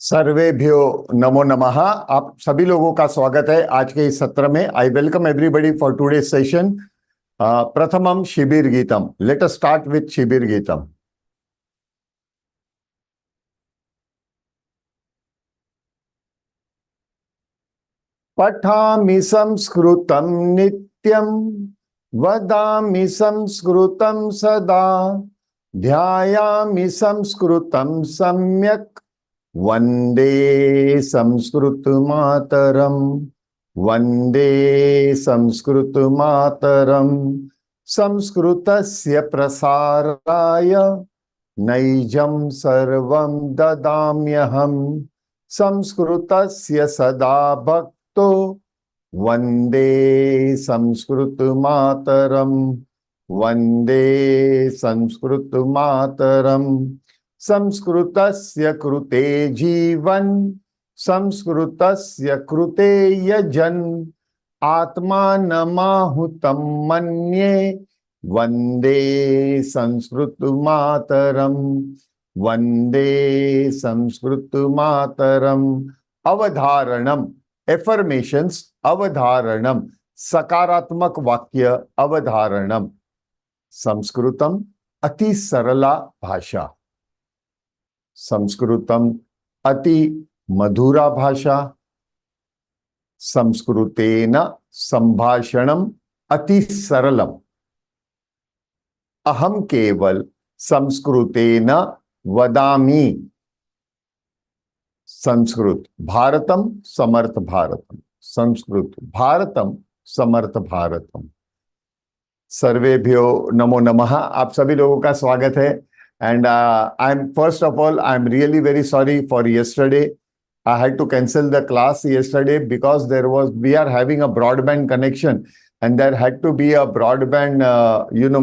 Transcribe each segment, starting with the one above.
सर्वेभ्यो नमो नमः। आप सभी लोगों का स्वागत है आज के इस सत्र में। I welcome everybody for today session. प्रथमम शिबिर गीतम। लेट अस स्टार्ट विथ शिबिर गीतम। पठामि संस्कृतं नित्यं, वदामि संस्कृतं सदा, ध्यायामि संस्कृतं सम्यक्, वंदे संस्कृत मातरम। वंदे संस्कृत मातरम। संस्कृतस्य प्रसाराय नैजं सर्वं ददाम्यहम्। संस्कृतस्य सदा भक्तो वंदे संस्कृत मातरम। वंदे संस्कृत मातरम। संस्कृतस्य कृते जीवन, संस्कृतस्य कृते यजन, आत्मानमाहुतं मन्ये, वंदे संस्कृत मातरम। वंदे संस्कृत मातरम। अवधारणम, एफर्मेशंस, अवधारणम, सकारात्मक वाक्य, अवधारणम। संस्कृतम अति सरला भाषा, संस्कृतम अति मधुरा भाषा, संस्कृतेन संभाषणम अति सरलम। अहम केवल संस्कृतेन वदामि। संस्कृत भारतम समर्थ भारतम। संस्कृत भारतम समर्थ भारतम। सर्वेभ्यो नमो नमः। आप सभी लोगों का स्वागत है। And I'm first of all, I'm really very sorry for yesterday. I had to cancel the class yesterday because we are having a broadband connection and there had to be a broadband,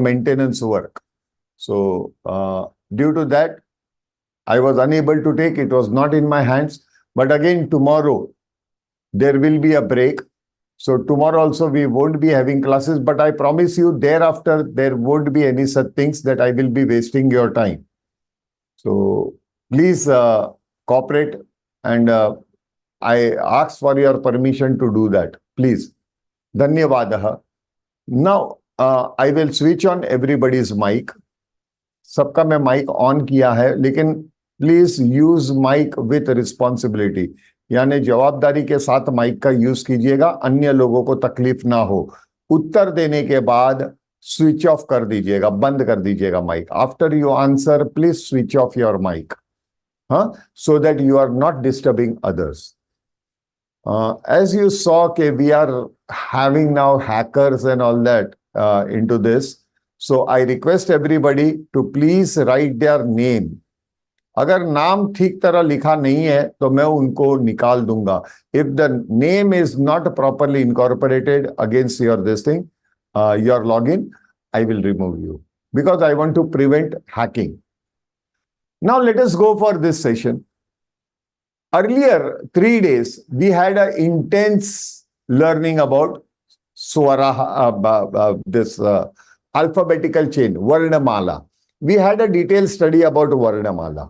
maintenance work. So due to that, I was unable to take, it was not in my hands. But again, tomorrow, there will be a break. So tomorrow also we won't be having classes, but I promise you thereafter there won't be any such things that I will be wasting your time. So please cooperate, and I ask for your permission to do that. Please. Dhanyavadah. Now I will switch on everybody's mic. सबका मैं mic on किया है, लेकिन please use mic with responsibility. यानी जवाबदारी के साथ mic का यूज कीजिएगा, अन्य लोगों को तकलीफ ना हो। उत्तर देने के बाद स्विच ऑफ कर दीजिएगा, बंद कर दीजिएगा mic. After you answer please switch off your mic, so that you are not disturbing others. As you saw, we are having now hackers and all that into this. So I request everybody to please write their name. अगर नाम ठीक तरह लिखा नहीं है तो मैं उनको निकाल दूंगा. If the name is not properly incorporated against your your login, I will remove you because I want to prevent hacking. Now let us go for this session. Earlier 3 days we had an intense learning about swara, this alphabetical chain, Varnamala. We had a detailed study about Varnamala,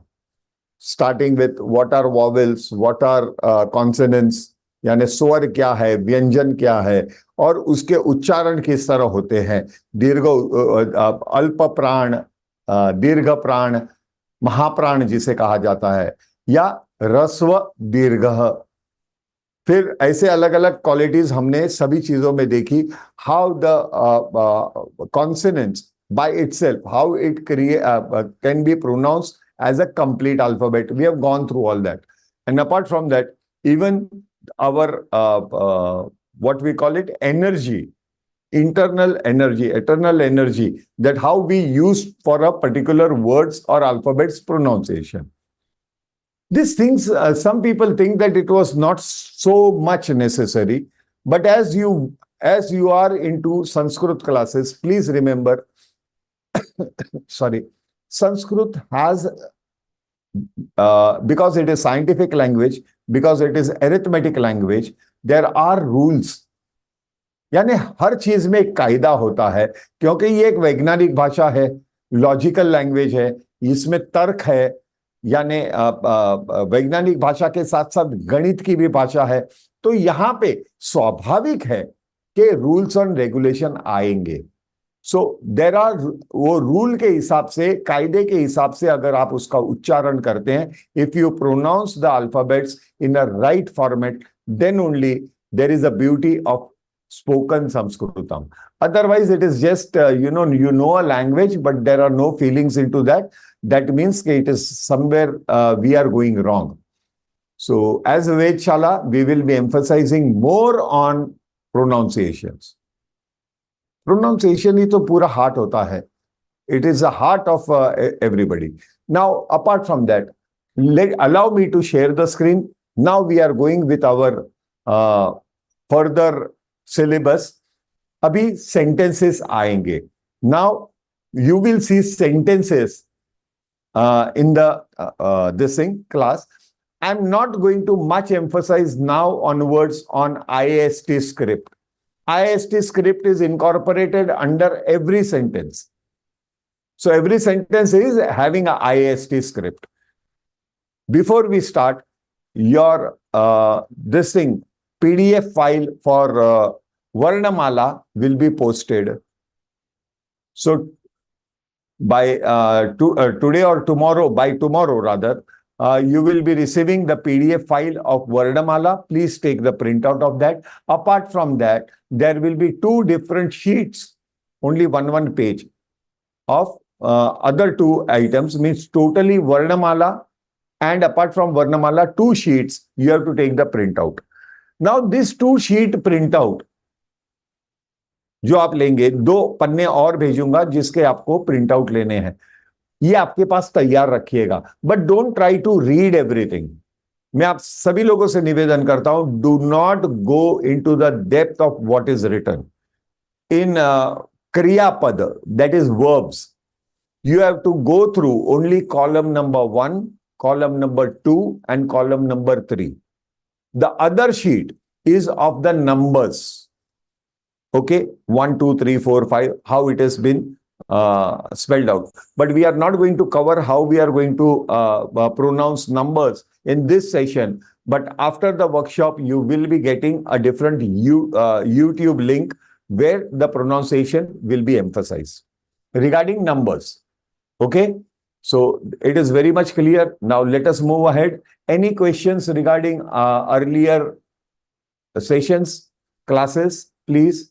starting with what are vowels, what are consonants, यानी स्वर क्या है, व्यंजन क्या है, और उसके उच्चारण किस तरह होते हैं। दीर्घ, अल्प प्राण, दीर्घ प्राण, महाप्राण जिसे कहा जाता है, या ह्रस्व दीर्घ। फिर ऐसे अलग अलग क्वालिटीज हमने सभी चीजों में देखी। How the consonants by itself, how it can be pronounced as a complete alphabet. We have gone through all that. And apart from that, even our, what we call it, energy, internal energy, eternal energy, that how we use for a particular words or alphabets pronunciation. These things, some people think that it was not so much necessary, but as you are into Sanskrit classes, please remember, sorry, Sanskrit has, because it is scientific language, because it is arithmetic language, there are rules. यानी हर चीज में एक कायदा होता है, क्योंकि ये एक वैज्ञानिक भाषा है, लॉजिकल लैंग्वेज है, इसमें तर्क है, यानी वैज्ञानिक भाषा के साथ साथ गणित की भी भाषा है, तो यहाँ पे स्वाभाविक है कि रूल्स एंड रेगुलेशन आएंगे। सो देर आर, वो रूल के हिसाब से, कायदे के हिसाब से अगर आप उसका उच्चारण करते हैं, if you pronounce the alphabets in a right format, then only there is a beauty of spoken Sanskritam. Otherwise, it is just, you know a language, but there are no feelings into that. That means that it is somewhere we are going wrong. So, as Vedshala, we will be emphasizing more on pronunciations. Pronunciation ही तो पूरा heart होता है. It is the heart of everybody. Now, apart from that, allow me to share the screen. Now we are going with our further syllabus. अभी sentences आएंगे. Now you will see sentences in the this thing class. I'm not going to much emphasize now onwards on IAST script. IAST script is incorporated under every sentence. So every sentence is having a IAST script. Before we start, your this thing PDF file for Varnamala will be posted. So by today or tomorrow, by tomorrow rather, you will be receiving the PDF file of Varnamala. Please take the printout of that. Apart from that, there will be two different sheets, only one page of other two items, means totally Varnamala, and apart from Varnamala, two sheets, you have to take the printout. Now this two sheet printout जो आप लेंगे, 2 पन्ने और भेजूंगा जिसके आपको print out लेने हैं, ये आपके पास तैयार रखिएगा, but don't try to read everything. मैं आप सभी लोगों से निवेदन करता हूं, do not go into the depth of what is written in क्रियापद, that is verbs. You have to go through only column number 1, column number 2, and column number 3. The other sheet is of the numbers. Okay, 1, 2, 3, 4, 5, how it has been spelled out. But we are not going to cover how we are going to pronounce numbers in this session. But after the workshop, you will be getting a different YouTube link where the pronunciation will be emphasized regarding numbers. Okay, so it is very much clear. Now let us move ahead. Any questions regarding earlier sessions, classes, please?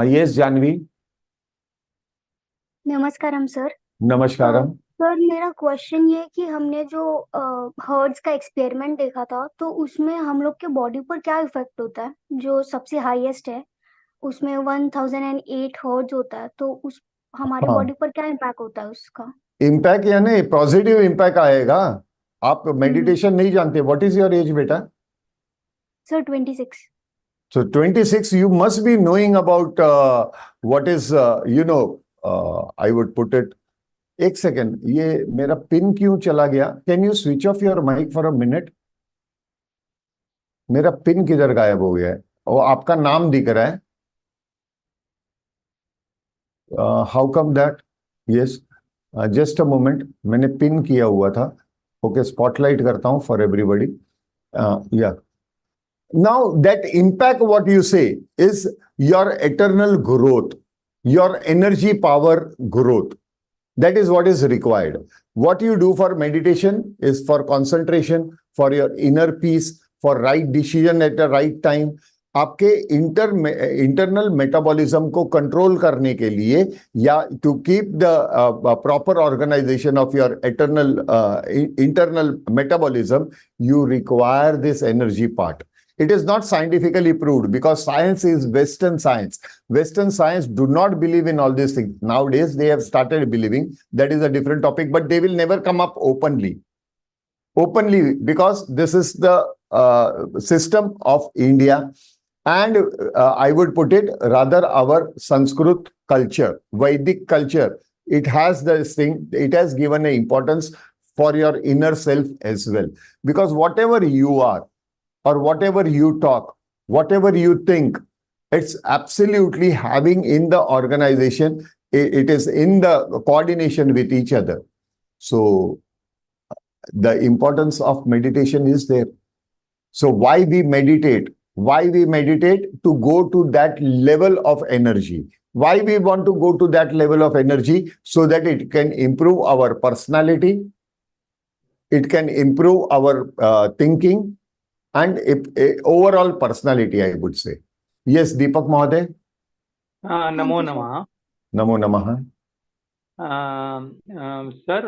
Yes, Janvi. नमस्कारम sir. नमस्कारम. Sir मेरा question ये है कि हमने जो hertz का experiment देखा था, तो उसमें हम लोग के बॉडी पर क्या इफेक्ट होता है? जो सबसे हाईएस्ट है उसमें 1008 हर्ट्ज होता है, तो उस हमारी बॉडी पर क्या इम्पैक्ट होता है उसका? इम्पैक्ट यानी पॉजिटिव इम्पैक्ट आएगा. आप मेडिटेशन नहीं जानते. व्हाट इज योर एज बेटा? Sir 26. So 26, you must be knowing about what is, I would put it. एक सेकेंड, ये मेरा पिन क्यों चला गया? Can you switch off your mic for a minute? मेरा पिन किधर गायब हो गया है? और आपका नाम दिख रहा है. How come that? Yes, just a moment, मैंने पिन किया हुआ था. ओके, स्पॉटलाइट करता हूं फॉर एवरीबॉडी. या now that impact, what you say, is your eternal growth, your energy power growth. That is what is required. What you do for meditation is for concentration, for your inner peace, for right decision at the right time. आपके internal metabolism को control करने के लिए, या to keep the proper organisation of your internal metabolism, you require this energy part. It is not scientifically proved because science is Western science. Western science do not believe in all these things. Nowadays, they have started believing. That is a different topic, but they will never come up openly. Because this is the system of India. And I would put it rather our Sanskrit culture, Vedic culture. It has this thing, it has given an importance for your inner self as well. Because whatever you are, or whatever you talk, whatever you think, it's absolutely having in the organization, it is in the coordination with each other. So the importance of meditation is there. So why we meditate? Why we meditate? To go to that level of energy. Why we want to go to that level of energy? So that it can improve our personality, it can improve our thinking, and overall personality, I would say. Yes, Deepak Mahoday. NaMo you, sir. नमः Namo Namaha. Sir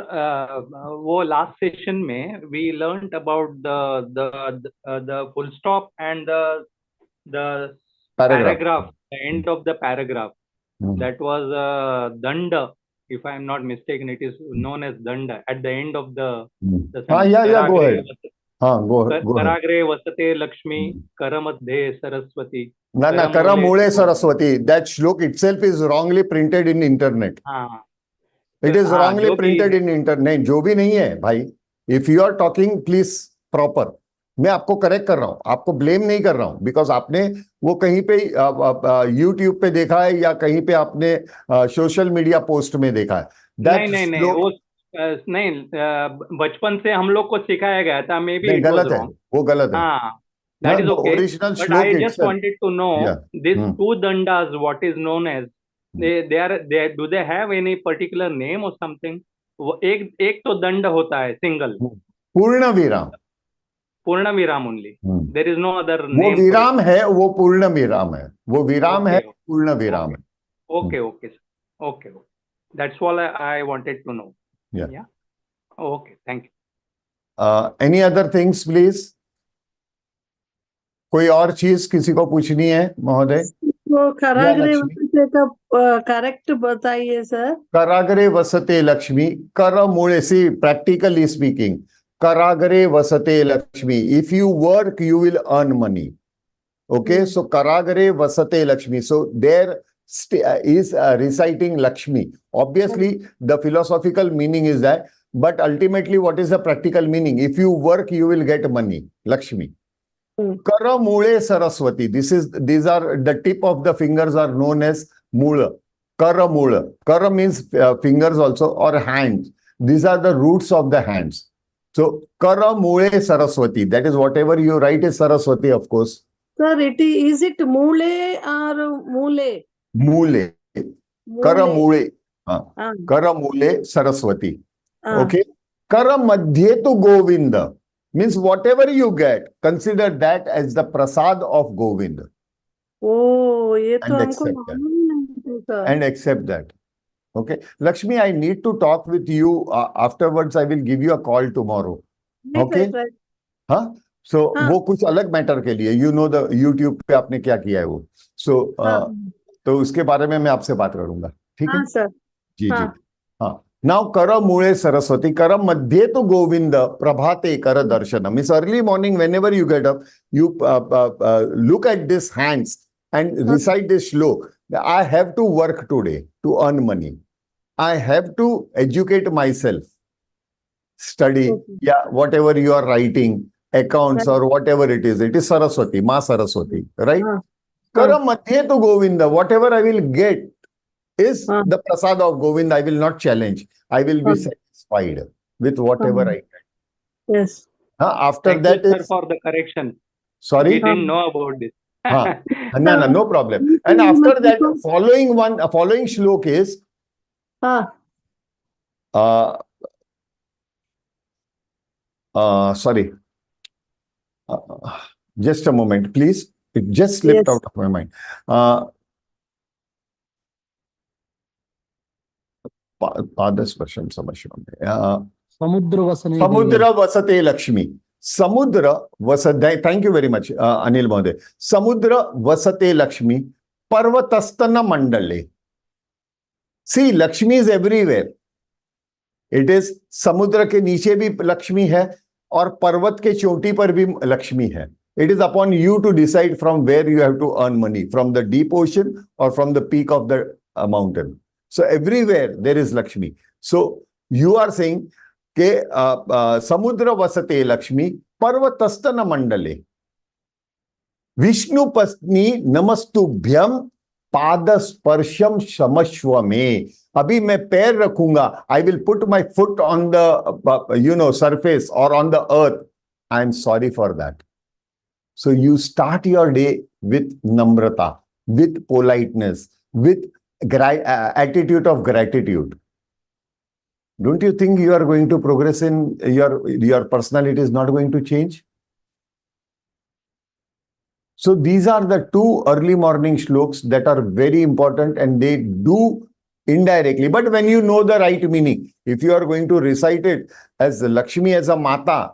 वो last session में we learned about the full stop and the paragraph, the end of the paragraph. That was danda, if I am not mistaken. It is known as danda at the end of the Yeah, go ahead. Go ahead. Karagre vasate Lakshmi, Karamadhe Saraswati. Na Karamule Saraswati. That shlok itself is wrongly printed in internet. It is wrongly printed in internet. जो भी नहीं है भाई. If you are talking, please proper. मैं आपको correct कर रहा हूं, आपको ब्लेम नहीं कर रहा हूं, बिकॉज आपने वो कहीं पे यूट्यूब पे देखा है या कहीं पे आपने सोशल मीडिया पोस्ट में देखा है. नहीं वो नहीं, बचपन से हम लोग को सिखाया गया था. मे बी गलत है, वो गलत है. That is okay. Original but I just wanted to know, these two dandas, what is known as, they are do they have any particular name or something? एक तो दंड होता है सिंगल, पूर्ण विराम. पूर्ण विराम only. There is no other name. वो विराम है, वो पूर्ण विराम है. वो विराम है, पूर्ण विराम है. Okay that's all I wanted to know. Yeah okay, thank you. Any other things please. कोई और चीज किसी को पूछनी है महोदय? वो कराग्रे वसते का करेक्ट बताइए सर. कराग्रे वसते लक्ष्मी, कर मूले. See practically speaking, Karagare vasate Lakshmi. If you work, you will earn money. Okay, so Karagare vasate Lakshmi. So there is reciting Lakshmi. Obviously, the philosophical meaning is that, but ultimately, what is the practical meaning? If you work, you will get money. Lakshmi. Kara mule Saraswati. These are the tip of the fingers are known as mula. Kara mula. Kara means fingers also, or hands. These are the roots of the hands. So, Kara Mule Saraswati. That is whatever you write is Saraswati, of course. Sir, is it Mule or Mule? Mule. Kara Mule. Kara Mule Saraswati. Okay. Kara Madhye tu Govinda. Means whatever you get, consider that as the prasad of Govinda. Oh, ye to humko मालूम नहीं था. And accept that. Okay, Lakshmi, I need to talk with you afterwards. I will give you a call tomorrow. Okay? हाँ, so वो कुछ अलग matter के लिए, you know, the YouTube पे आपने क्या किया है वो. So तो उसके बारे में मैं आपसे बात करूंगा. ठीक है? सर. जी. हाँ. Now कर मूले सरस्वती, कर मध्ये तो गोविंद, प्रभाते कर दर्शनम. Means early morning, whenever you get up, you look at these hands and recite this shlok. I have to work today to earn money. I have to educate myself, study, whatever you are writing, accounts or whatever it is Saraswati, Ma Saraswati, right? Kara Madhye to Govinda, whatever I will get is the prasad of Govinda. I will not challenge. I will be satisfied with whatever I get. Yes. After Thank that you, is... sir, for the correction. Sorry? We didn't know about this. No problem. And after that, following shlok is... sorry. Just a moment, please. It just slipped out of my mind. Padasparsham Samashvam. Samudra Vasate Lakshmi. Samudra Vasate, thank you very much, Anil Mahoday. Samudra Vasate Lakshmi, Parvatastana Mandale. See, Lakshmi is everywhere. It is Samudra ke niche bhi Lakshmi hai, और पर्वत के चोटी पर भी लक्ष्मी है. It is upon you to decide from where you have to earn money, from the deep ocean or from the peak of the mountain. So everywhere there is Lakshmi. So you are saying ke samudra vasate Lakshmi parvatastana mandale. Vishnu pasni namastubhyam padasparsham shamashvame. अभी मैं पैर रखूंगा, I will put my foot on the surface or on the earth. I am sorry for that. So you start your day with namrata, with politeness, with attitude of gratitude. Don't you think you are going to progress in your personality is not going to change? So these are the two early morning shloks that are very important, and they do indirectly. But when you know the right meaning, if you are going to recite it as Lakshmi as a Mata,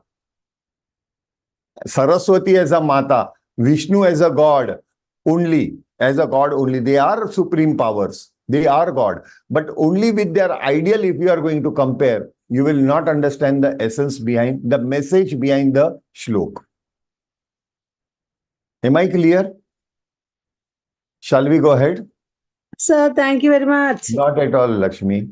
Saraswati as a Mata, Vishnu as a God only, they are supreme powers. They are God. But only with their ideal, if you are going to compare, you will not understand the essence behind, the message behind the shlok. Am I clear? Shall we go ahead? Sir, thank you very much. Not at all, Lakshmi.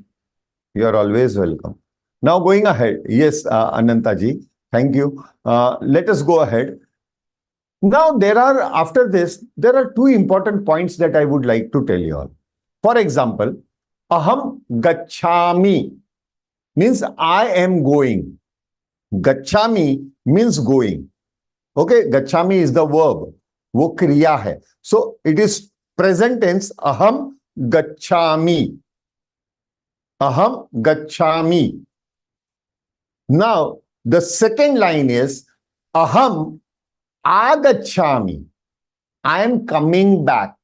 You are always welcome. Now going ahead. Yes, Anantaji. Thank you. Let us go ahead. Now after this, there are two important points that I would like to tell you all. For example, aham gacchami means I am going. Gacchami means going. Okay, gacchami is the verb. वो क्रिया है. So it is present tense. Aham gacchami. Aham gacchami. Now the second line is aham agacchami. I am coming back.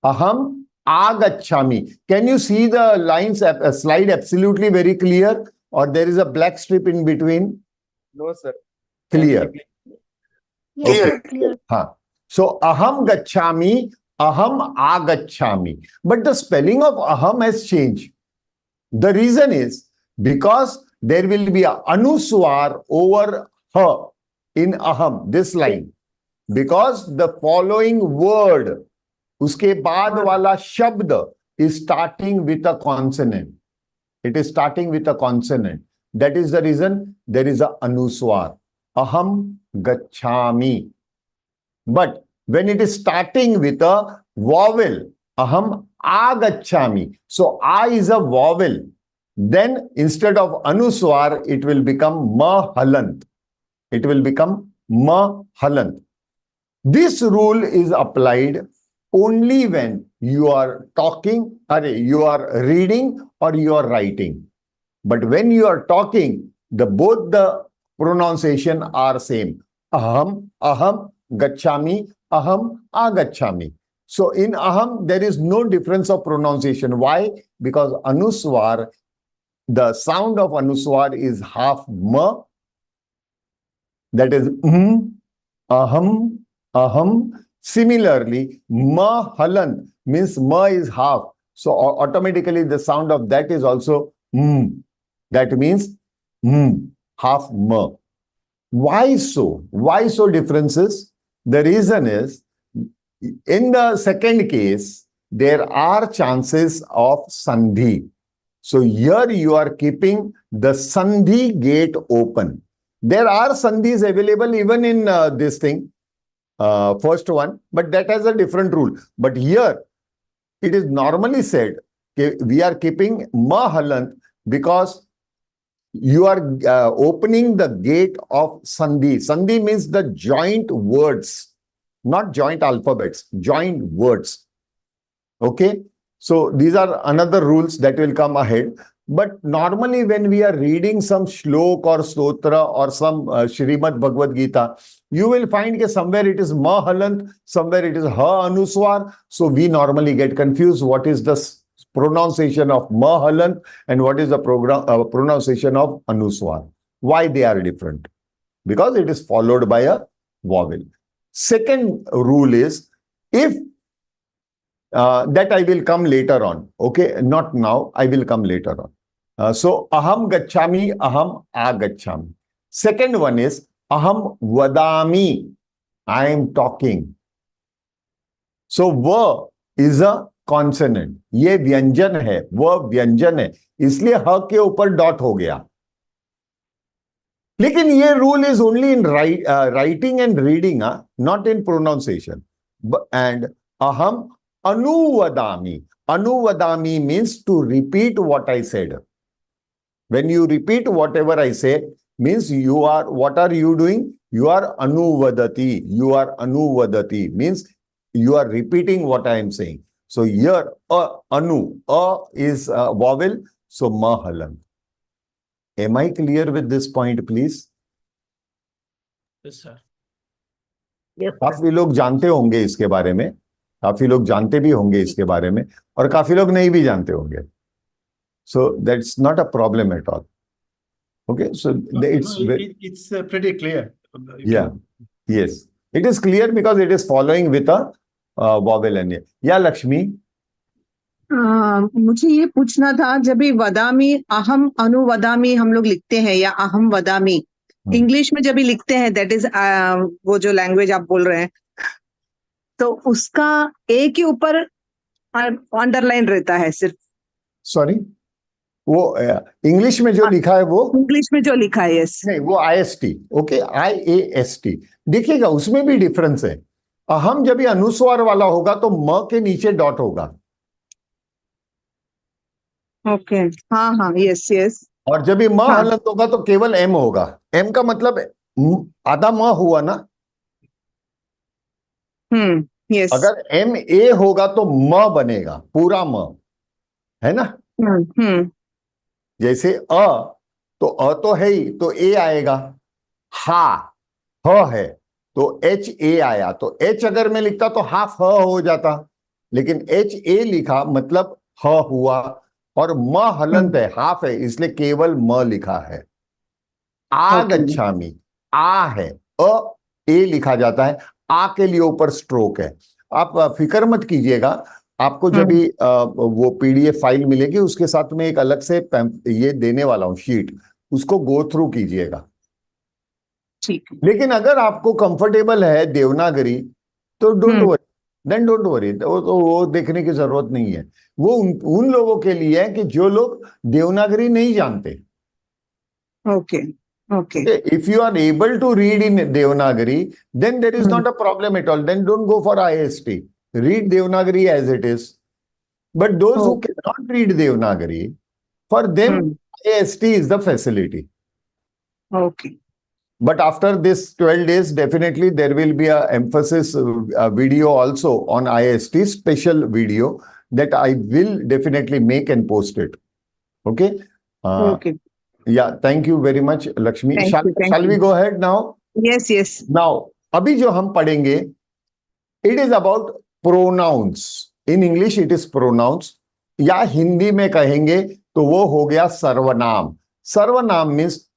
Aham agacchami. Can you see the lines, slide absolutely very clear, or there is a black strip in between? No, sir. Clear. Yes, Okay. sir, clear. So aham gacchami, aham agacchami. But the spelling of aham has changed. The reason is because there will be a anuswar over her in aham, this line. Because the following word, uske baad wala shabd, is starting with a consonant. It is starting with a consonant. That is the reason there is a anuswar. Aham gacchami. But when it is starting with a vowel, aham agacchami. So I is a vowel. Then instead of anuswar, it will become mahalant. It will become mahalant. This rule is applied only when you are talking, or you are reading, or you are writing. But when you are talking, both the pronunciation are same. Aham, aham, gacchami, aham, agacchami. So in aham, there is no difference of pronunciation. Why? Because anuswar, the sound of anuswar is half ma, that is aham, aham. Similarly, mahalan means ma is half. So automatically the sound of that is also That means half ma. Why so? Why so differences? The reason is, in the second case, there are chances of sandhi. So here you are keeping the sandhi gate open. There are sandhis available even in this thing, first one, but that has a different rule. But here it is normally said, we are keeping mahalant because you are opening the gate of sandhi. Sandhi means the joint words, not joint alphabets, joint words. Okay, so these are another rules that will come ahead. But normally when we are reading some shlok or stotra or some Shrimad Bhagavad Gita, you will find that somewhere it is mahalant, somewhere it is ha anuswar. So we normally get confused. What is the pronunciation of mahalant and what is the pronunciation of anuswar? Why they are different? Because it is followed by a vowel. Second rule is, if that I will come later on. Okay, not now. I will come later on. So aham gacchami, aham agacchami. Second one is aham vadami. I am talking. So va is a consonant. ये व्यंजन है, वह व्यंजन है, इसलिए ह के ऊपर डॉट हो गया. लेकिन ये rule is only in writing and reading, not in pronunciation. And aham anuvadami. Anuvadami means to repeat what I said. When you repeat whatever I say, means you are, what are you doing? You are anuvadati. You are anuvadati means you are repeating what I am saying. So here, anu, is vowel, so ma halant. Am I clear with this point, please? Yes, sir. काफी लोग जानते होंगे इसके बारे में, काफी लोग जानते भी होंगे इसके बारे में, और काफी लोग नहीं भी जानते होंगे. So that's not a problem at all. Okay, so It's pretty clear. Yeah, yes, it is clear because it is following with a vowel and yeah, Lakshmi. मुझे ये पूछना था, जब भी वदामी, अहम अनुवदामी हम लोग लिखते हैं या अहम वदामी, इंग्लिश में जब भी लिखते हैं, दैट इज वो जो लैंग्वेज आप बोल रहे हैं, तो उसका ए के ऊपर अंडरलाइन रहता है सिर्फ. सॉरी, वो इंग्लिश में जो लिखा है, वो इंग्लिश में जो लिखा है, यस, नहीं, वो IST. Okay, IAST. देखिएगा, उसमें भी डिफरेंस है. अहम जब भी अनुस्वार वाला होगा तो म के नीचे डॉट होगा. ओके, हाँ हाँ, यस यस. और जब भी म हलंत होगा तो केवल M होगा. M का मतलब आधा म हुआ ना. यस. अगर MA होगा तो म बनेगा, पूरा म, है ना. जैसे तो है ही, तो A आएगा. ह है तो HA आया, तो H अगर मैं लिखता तो हाफ ह हो जाता, लेकिन HA लिखा मतलब ह हुआ, और म हलंत है, हाफ है, इसलिए केवल म लिखा है. आगच्छामि, आ है, ए लिखा जाता है. आ के लिए ऊपर स्ट्रोक है. आप फिक्र मत कीजिएगा, आपको जब भी वो PDF फाइल मिलेगी, उसके साथ में एक अलग से ये देने वाला हूं शीट, उसको गो थ्रू कीजिएगा. लेकिन अगर आपको कंफर्टेबल है देवनागरी तो don't worry, then don't worry, वो देखने की जरूरत नहीं है. वो उन लोगों के लिए है कि जो लोग देवनागरी नहीं जानते. Okay okay. If you are able to read in Devanagari, then there is not a problem at all. Then don't go for IST. Read Devanagari as it is. But those who cannot read Devanagari, for them IST is the facility. Okay. But after this 12 days, definitely there will be a emphasis video also on IST, special video that I will definitely make and post it. Okay? Okay. Yeah, thank you very much, Lakshmi. Thank Shall we go ahead now? Yes, yes. Now, अभी जो हम पढ़ेंगे, it is about pronouns. In English, it is pronouns. या हिंदी में कहेंगे तो वो हो गया सर्वनाम. सर्वनाम means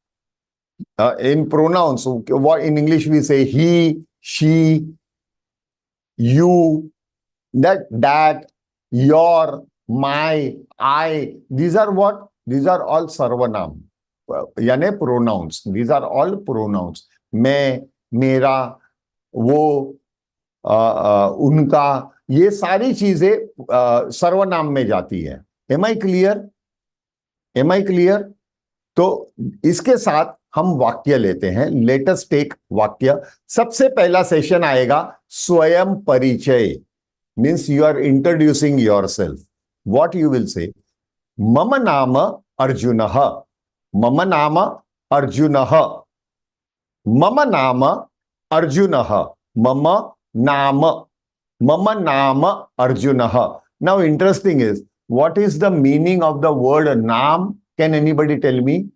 in pronouns, what in English we say he, she, you, that, your, my, I. These are what? These are all सर्वनाम. यानी pronouns. These are all pronouns. मैं, मेरा, वो, उनका, ये सारी चीजें सर्वनाम में जाती है. Am I clear? Am I clear? तो इसके साथ हम वाक्य लेते हैं. Let us take वाक्य. सबसे पहला सेशन आएगा स्वयं परिचय. Means you are introducing yourself. What you will say? मम नाम अर्जुनः. मम नाम अर्जुनः. मम नाम अर्जुनः. मम नाम अर्जुनः. Now interesting is, what is the meaning of the word naam? Can anybody tell me?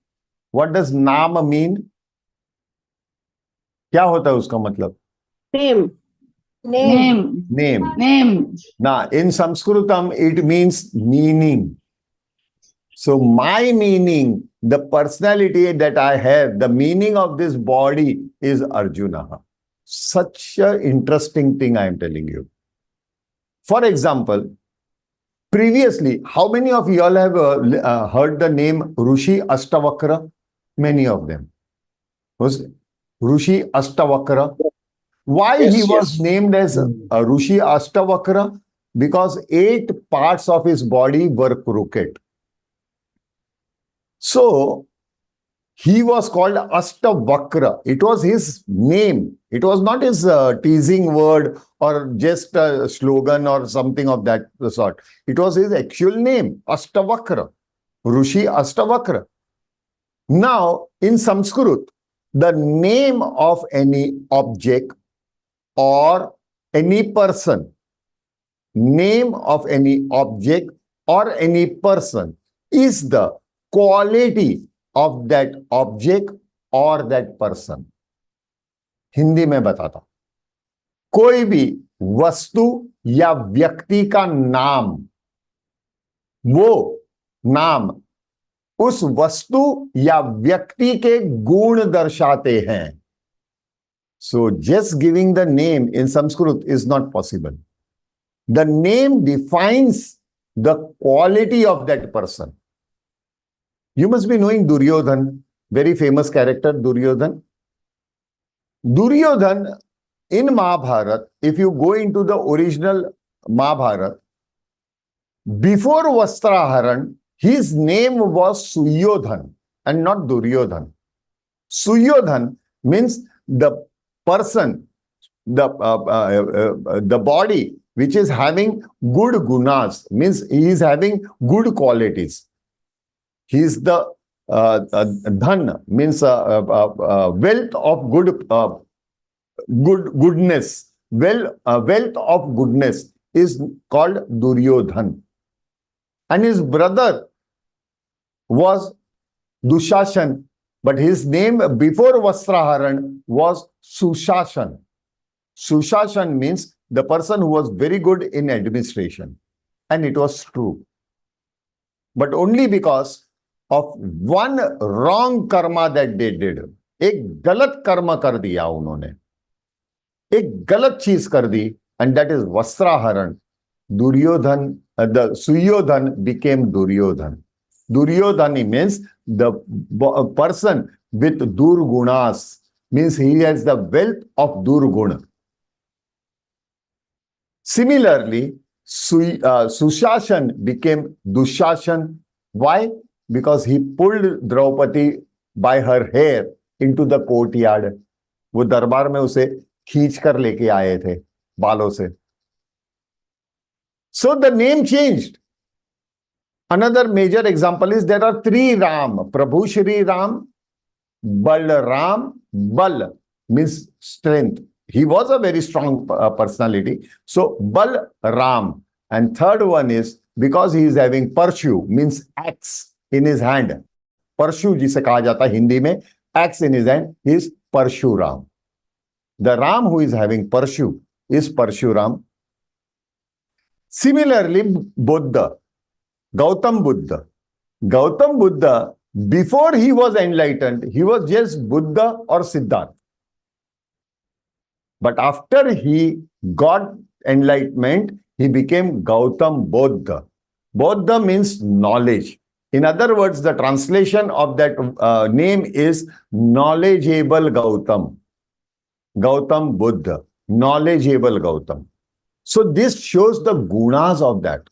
What does naam mean? क्या होता है उसका मतलब? Name. Now in Sanskritam it means meaning. So my meaning, the personality that I have, the meaning of this body is Arjuna. Such an interesting thing I am telling you. For example, previously, how many of you all have heard the name Rushi Ashtavakra? Many of them. Was Rushi Ashtavakra? Why he was named as Rushi Ashtavakra? Because 8 parts of his body were crooked. So, He was called Astavakra. It was his name. It was not his teasing word or just a slogan or something of that sort. It was his actual name, Astavakra. Rishi Astavakra. Now, in Sanskrit, the name of any object or any person, name of any object or any person is the quality of that object or that person. Hindi में बताता हूं, कोई भी वस्तु या व्यक्ति का नाम, वो नाम उस वस्तु या व्यक्ति के गुण दर्शाते हैं. So just giving the name in Sanskrit is not possible. The name defines the quality of that person. You must be knowing Duryodhan, very famous character, Duryodhan. Duryodhan in Mahabharat, if you go into the original Mahabharat, before Vastraharan, his name was Suyodhan and not Duryodhan. Suyodhan means the person, the body which is having good gunas, means he is having good qualities. He is the dhan, means wealth of goodness. Wealth of goodness is called Duryodhan. And his brother was Dushashan, but his name before Vastraharan was Sushashan. Sushashan means the person who was very good in administration. And it was true. But only because of one wrong karma that they did. एक गलत कर्म कर दिया उन्होंने, एक गलत चीज कर दी, and that is Vastraharan. Duryodhan, the Suyodhan became Duryodhan. Duryodhani means the person with Durgunas, means he has the wealth of Durguna. Similarly, Sushashan became Dushashan. Why? Because he pulled Draupadi by her hair into the courtyard. वो दरबार में उसे खींच कर लेके आए थे बालों से. So the name changed. Another major example is there are three Ram. Prabhu Shri Ram, Balram. Bal means strength. He was a very strong personality. So Balram. And third one is because he is having Parshu, means axe in his hand. Parshu जिसे कहा जाता है हिंदी में, axe in his hand, is Parshuram. The Ram who is having Parshu is Parshuram. Similarly, Buddha, Gautam Buddha. Gautam Buddha, before he was enlightened, he was just Buddha or Siddhartha. But after he got enlightenment, he became Gautam Buddha. Buddha means knowledge. In other words, the translation of that name is knowledgeable Gautam. Gautam Buddha, knowledgeable Gautam. So this shows the gunas of that.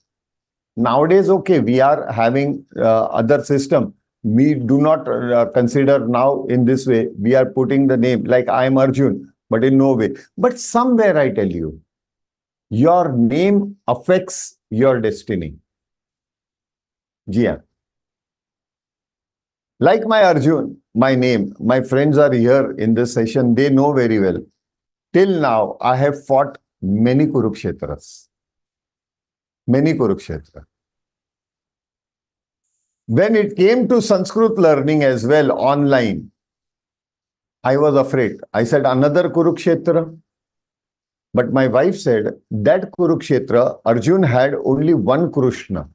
Nowadays, okay, we are having other system. We do not consider now in this way. We are putting the name like I am Arjun, but in no way. But somewhere I tell you, your name affects your destiny. Jia. Like my Arjun, my name, my friends are here in this session. They know very well. Till now, I have fought many Kurukshetras. Many Kurukshetras. When it came to Sanskrit learning as well, online, I was afraid. I said, another Kurukshetra. But my wife said, that Kurukshetra, Arjun had only one Krishna.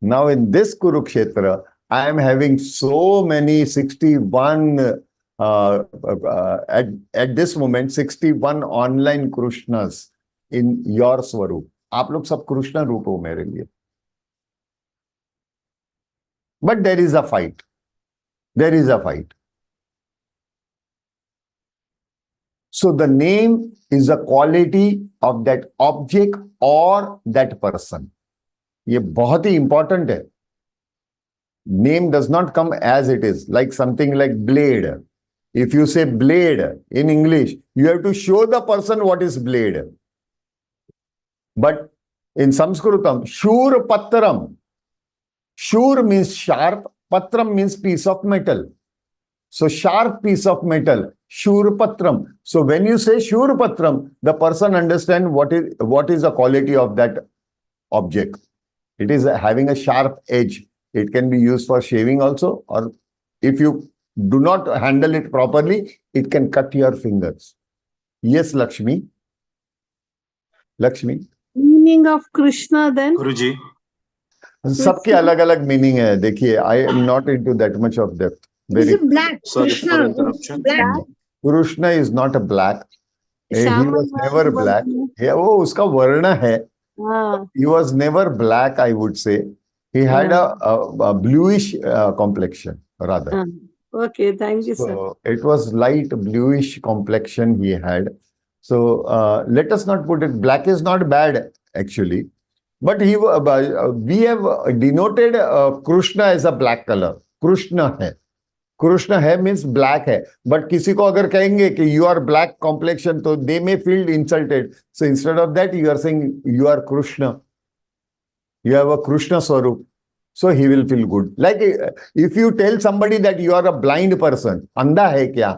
Now in this Kurukshetra, I am having so many 61, at this moment, 61 online Krishnas in your Swarup. आप लोग सब कृष्ण रूप हो मेरे लिए. But there is a fight. There is a fight. So the name is a quality of that object or that person. ये बहुत ही important है. name does not come as it is, like something like blade. If you say blade in English, you have to show the person what is blade. But in Sanskritam, shur patram. Shur means sharp, patram means piece of metal. So sharp piece of metal, shur patram. So when you say shur patram, the person understands what is the quality of that object. It is having a sharp edge. It can be used for shaving also, or if you do not handle it properly, it can cut your fingers. Yes, Lakshmi. Lakshmi. Meaning of Krishna then? Guruji. सबके अलग अलग meaning है. देखिए, I am not into that much of depth. Is it black? Sorry Krishna for is interruption. black. Krishna is not a black. He Shama was never black. है। वो उसका वर्ण है. हाँ, He was never black, I would say. He had a bluish complexion, rather. हाँ. Okay, thank you, sir. So it was light bluish complexion he had. So let us not put it. Black is not bad, actually. But we have denoted Krishna as a black color. Krishna है. Krishna है means black है. But किसी को अगर कहेंगे कि you are black complexion, तो they may feel insulted. So instead of that, you are saying you are Krishna. You have a Krishna Swarup. So he will feel good. Like if you tell somebody that you are a blind person, अंधा है क्या?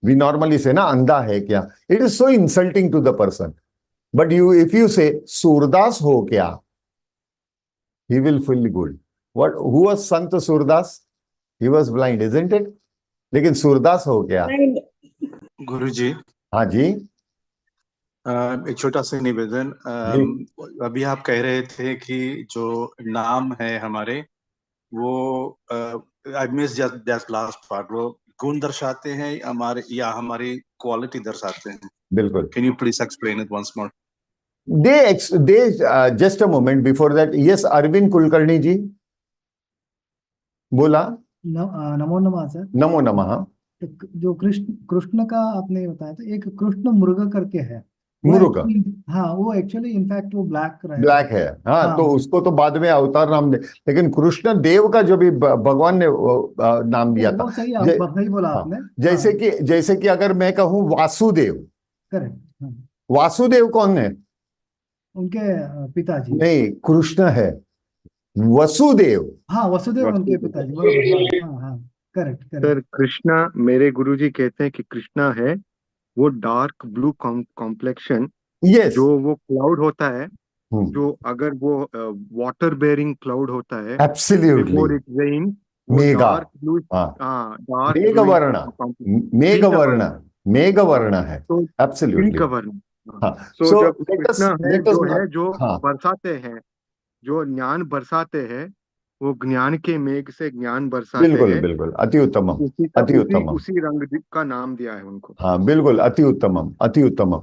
We normally say ना अंधा है क्या? It is so insulting to the person. But if you say Surdas ho kya, he will feel good. Who was Sant Surdas? He was blind, isn't it? लेकिन सूरदास हो क्या? गुरुजी. हाँ जी. एक छोटा सा निवेदन. अभी आप कह रहे थे कि जो नाम है हमारे, वो I miss just that last part. वो गुण दर्शाते हैं हमारे या हमारी क्वालिटी दर्शाते हैं? बिल्कुल. Can you please explain it once more? They just a moment before that. Yes, Arvind Kulkarni ji बोला. नमो नमः सर. नमो नमः. जो कृष्ण का आपने बताया था, एक कृष्ण मुर्गा करके है. मुर्गा. हाँ, वो एक्चुअली इनफैक्ट वो ब्लैक है. हाँ, तो उसको तो बाद में अवतार नाम दे. लेकिन कृष्ण देव का जो भी भगवान ने नाम दिया था, सही बोला आपने. जैसे कि अगर मैं कहूँ वासुदेव. करेक्ट. वासुदेव कौन है? उनके पिताजी. नहीं, कृष्ण है. वसुदेव. हाँ, वसुदेव उनके पिताजी. हाँ, करेक्ट. सर, कृष्णा, मेरे गुरुजी कहते हैं कि कृष्णा है वो डार्क ब्लू कॉम्प्लेक्शन. यस. जो वो क्लाउड होता है, जो अगर वो वाटर बेयरिंग क्लाउड होता है, एब्सोल्युटली, बिफोर इट रेन, मेगा. डार्क ब्लू, डार्क मेघवर्ण. मेघवर्ण है. एब्सोल्युटली मेघवर्ण. So जब कृष्णा है जो है जो बरसाते हैं, जो ज्ञान बरसाते हैं, वो ज्ञान के मेघ से ज्ञान बरसाते हैं. बिल्कुल. अति उत्तमम. अति उत्तमम. उसी रंग का नाम दिया है उनको. हाँ, बिल्कुल. अति उत्तमम. अति उत्तमम.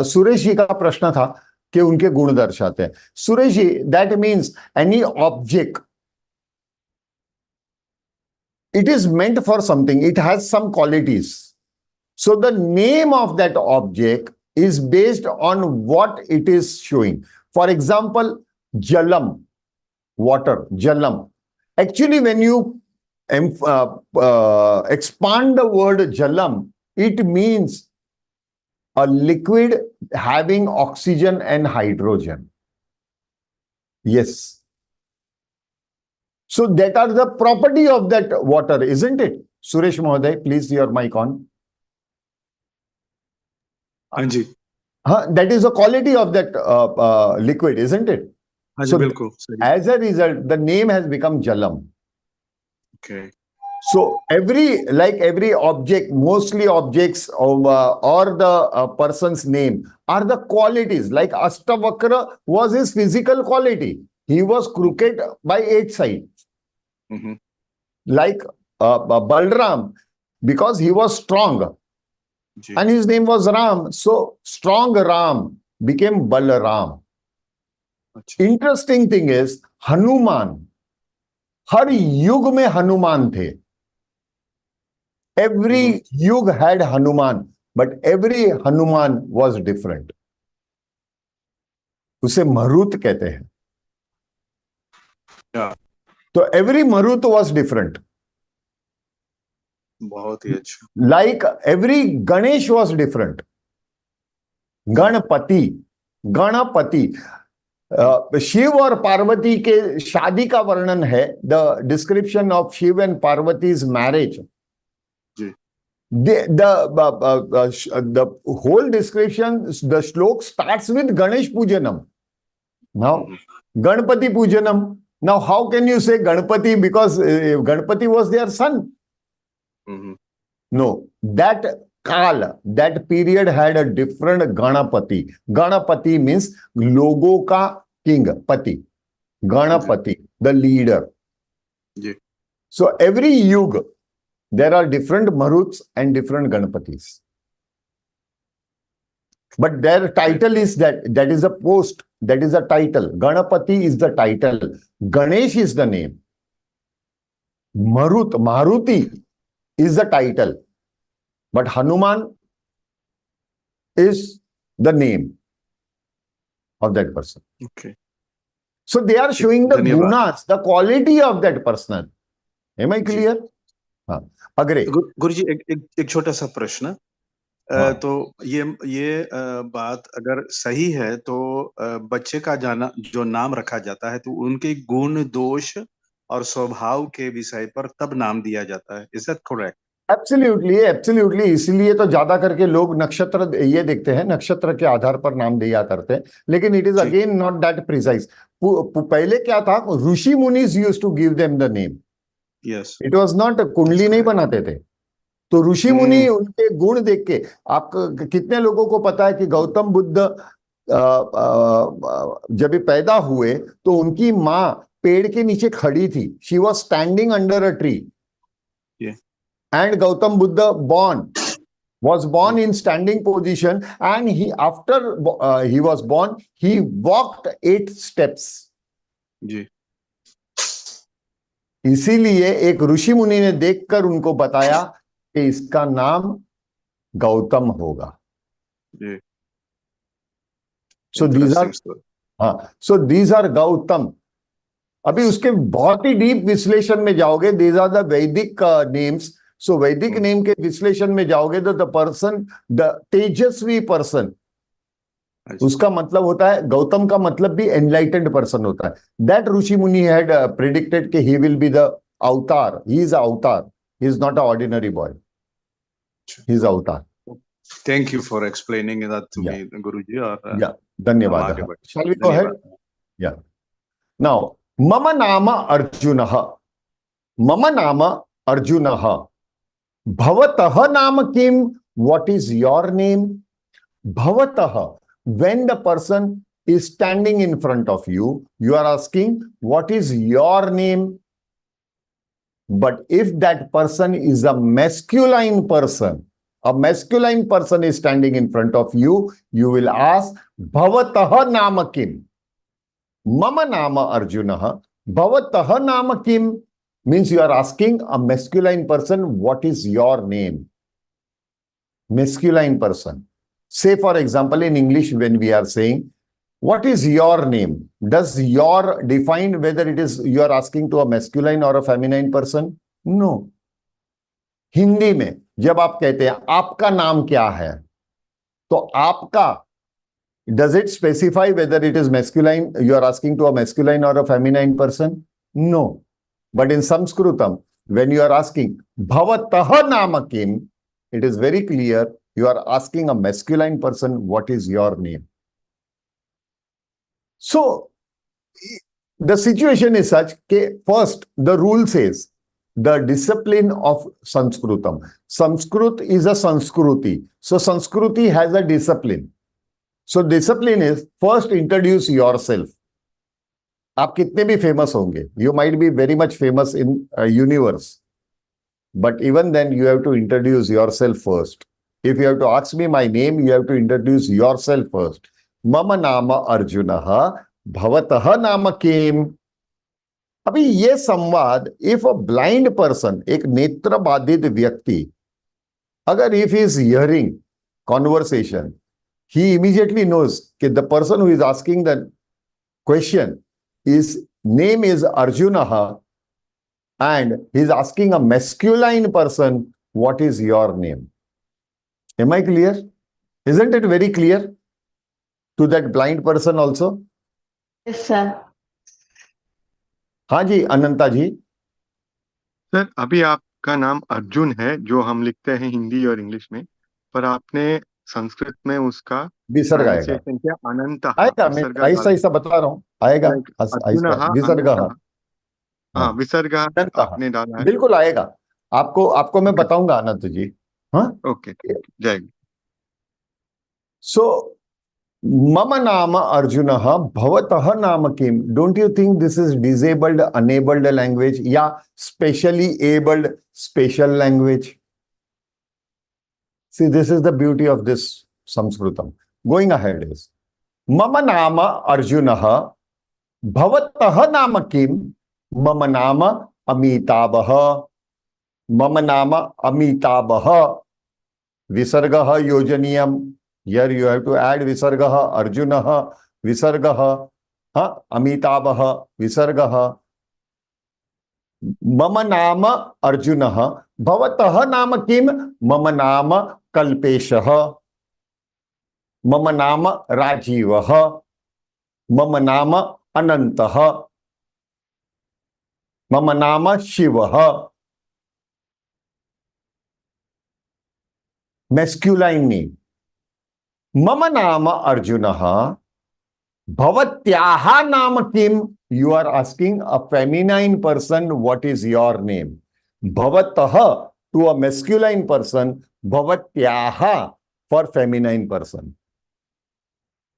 सुरेश जी का प्रश्न था कि उनके गुण दर्शाते हैं. Suresh ji, that means any object, it is meant for something. It has some qualities. So the name of that object is based on what it is showing. For example, jalam, water, jalam. Actually, when you expand the word jalam, it means a liquid having oxygen and hydrogen. Yes. So that are the property of that water, isn't it? Suresh Mahoday, please, your mic on. Anji. That is the quality of that liquid, isn't it? Anji, so bilkul. As a result, the name has become Jalam. Okay. So every object, mostly objects or the person's name are the qualities. Like Astavakra was his physical quality. He was crooked by 8 sides. Mm-hmm. Like Balram, because he was strong. And his name was Ram. So strong Ram became Balaram. Interesting thing is, Hanuman. हर युग में हनुमान थे. Every युग had Hanuman, but every Hanuman was different. उसे मरुत कहते हैं. तो every Marut was different. बहुत ही अच्छा. Like every Ganesh was different. Ganpati, Ganpati, Shiv और पार्वती के शादी का वर्णन है. The description of Shiva and Parvati's marriage. The whole description, the shlok starts with Ganesh Pujanam. Now, Ganpati Pujanam. Now, how can you say Ganpati because Ganpati was their son? No, that Kal, that period had a different Ganapati. Ganapati means logo ka king, pati. Ganapati, the leader. So every yug, there are different Maruts and different Ganapatis. But their title is that is a post, that is a title. Ganapati is the title. Ganesh is the name. Maruti is the title. But Hanuman is the name of that person. Okay. So they are showing the gunas, the quality of that person. Am I clear? हाँ, अग्रे. गुरुजी एक छोटा सा प्रश्न. तो ये बात अगर सही है तो बच्चे का जो नाम रखा जाता है तो उनके गुण दोष और स्वभाव के विषय पर तब नाम दिया जाता है. Is that correct? Absolutely, absolutely. इसीलिए तो ज्यादा करके लोग नक्षत्र ये देखते हैं, नक्षत्र के आधार पर नाम दिया करते हैं. लेकिन it is again not that precise. पहले क्या था, ऋषि मुनीज used to give them the name. Yes, it was not, कुंडली नहीं बनाते थे. तो ऋषि मुनि उनके गुण देख के, आप कितने लोगों को पता है कि गौतम बुद्ध जब भी पैदा हुए तो उनकी माँ पेड़ के नीचे खड़ी थी. She was standing under a tree. And Gautam Buddha was born in standing position, and after he was born, he walked 8 steps. जी. इसीलिए एक ऋषि मुनि ने देखकर उनको बताया कि इसका नाम गौतम होगा. जी. So these are Gautam. अभी उसके बहुत ही डीप विश्लेषण में जाओगे. These are the Vedic names. So वैदिक नेम के विश्लेषण में जाओगे तो the person, the Tejashwi person, उसका मतलब होता है, गौतम का मतलब भी एनलाइटेंड पर्सन होता है. दैट ऋषि मुनि हैड प्रेडिक्टेड कि ही विल बी द अवतार. He is avatar. He is not a ordinary boy. He is avatar. Thank you for explaining that to me guruji. और धन्यवाद. Shall we go ahead? Yeah. Now मम नाम अर्जुनः. मम नाम अर्जुनः. Bhavatah नाम किम. What is your name? Bhavatah. When the person is standing in front of you, you are asking, what is your name? But if that person is a masculine person is standing in front of you, you will ask, Bhavatah नाम किम. Mama nama Arjunah. Bhavatah नाम किम. Means you are asking a masculine person, what is your name? Masculine person. Say for example, in English, when we are saying, what is your name? Does your define whether it is you are asking to a masculine or a feminine person? No. Hindi में जब आप कहते हैं आपका नाम क्या है, तो आपका, does it specify whether it is masculine, you are asking to a masculine or a feminine person? No. But in Sanskrutam, when you are asking Bhavatah nama kim, it is very clear you are asking a masculine person, what is your name? So the situation is such that first the rule says the discipline of Sanskrutam. Sanskrit is a Sanskruti. So Sanskruti has a discipline. So discipline is first introduce yourself. आप कितने भी famous होंगे, you might be very much famous in universe, but even then you have to introduce yourself first. If you have to ask me my name, you have to introduce yourself first. Mama nama Arjunah, Bhavatah nama kim. अभी ये संवाद, if a blind person, एक नेत्र बाधित व्यक्ति, अगर if he is hearing conversation, he immediately knows कि the person who is asking the question, his name is Arjunah, and he's asking a masculine person, what is your name? Am I clear? Isn't it very clear to that blind person also? Yes, sir. हाँ जी, अनंता जी. Sir अभी आपका नाम अर्जुन है, जो हम लिखते हैं हिंदी और इंग्लिश में, पर आपने संस्कृत में उसका विसर्ग आएगा. प्रोनाउंसिएशन किया अनंत आएगा, मैं विसर्ग ऐसा डाल, ऐसा बता रहा हूँ, आएगा. लाइक अर्जुन विसर्ग. अनंत, हाँ विसर्ग अनंत आपने डाला है. बिल्कुल आएगा. आपको मैं बताऊंगा अनंत जी. हाँ, ओके, जय. सो मम नाम अर्जुन भवतः नाम किम. Don't you think this is disabled enabled language या specially abled special language? See, this is the beauty of this संस्कृतम. गोइंग अहेड इज मम नाम अर्जुन भवतः नाम किम. मम नाम अमिताभः. मम नाम अमिताभः. विसर्गः योजनीयम्. Here you have to add visargah. Arjunah visargah. Amitabah visargah. Mama nama Arjunah. Bhavatah nama kim? Mama nama Kalpeshah. Mama nama Rajivah. Mama nama Anantah. Mama nama Shivah. Masculine name. मम नाम अर्जुनः भवत्याः नाम किम. You are asking a feminine person what is your name. Bhavatah to a masculine person, bhavatyaha for feminine person.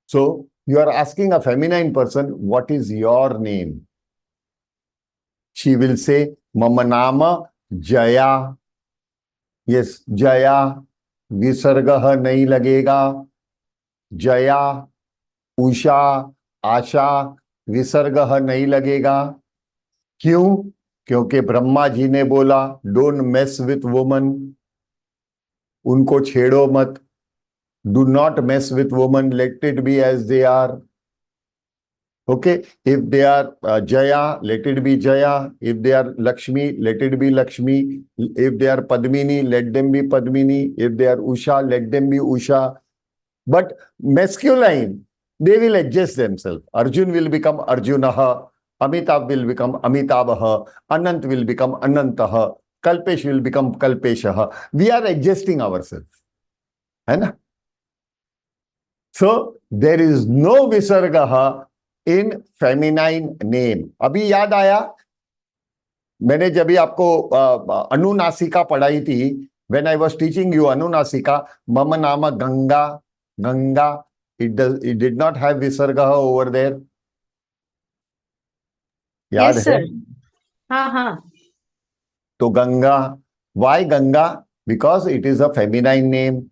So you are asking a feminine person what is your name. She will say mama nama Jaya. Yes, Jaya. विसर्गः नहीं लगेगा. जया, उषा, आशा, विसर्गः नहीं लगेगा. क्यों? क्योंकि ब्रह्मा जी ने बोला डोंट मेस विथ वुमन. उनको छेड़ो मत. Do not mess with woman. Let it be as they are. Okay, if they are Jaya, let it be Jaya. If they are Lakshmi, let it be Lakshmi. If they are Padmini, let them be Padmini. If they are Usha, let them be Usha. But masculine, they will adjust themselves. Arjun will become Arjunaha. Amitabh will become Amitabha. Anant will become Anantaha. Kalpesh will become Kalpeshaha. We are adjusting ourselves. है ना? So there is no visargaha in feminine name. अभी याद आया मैंने जब भी आपको अनुनासिका पढ़ाई थी. When I was teaching you अनुनासिका, मम नाम Ganga. Ganga, it did not have visargaha over there. याद Yes, है? sir. हाँ हाँ. तो Ganga. Why Ganga? Because it is a feminine name.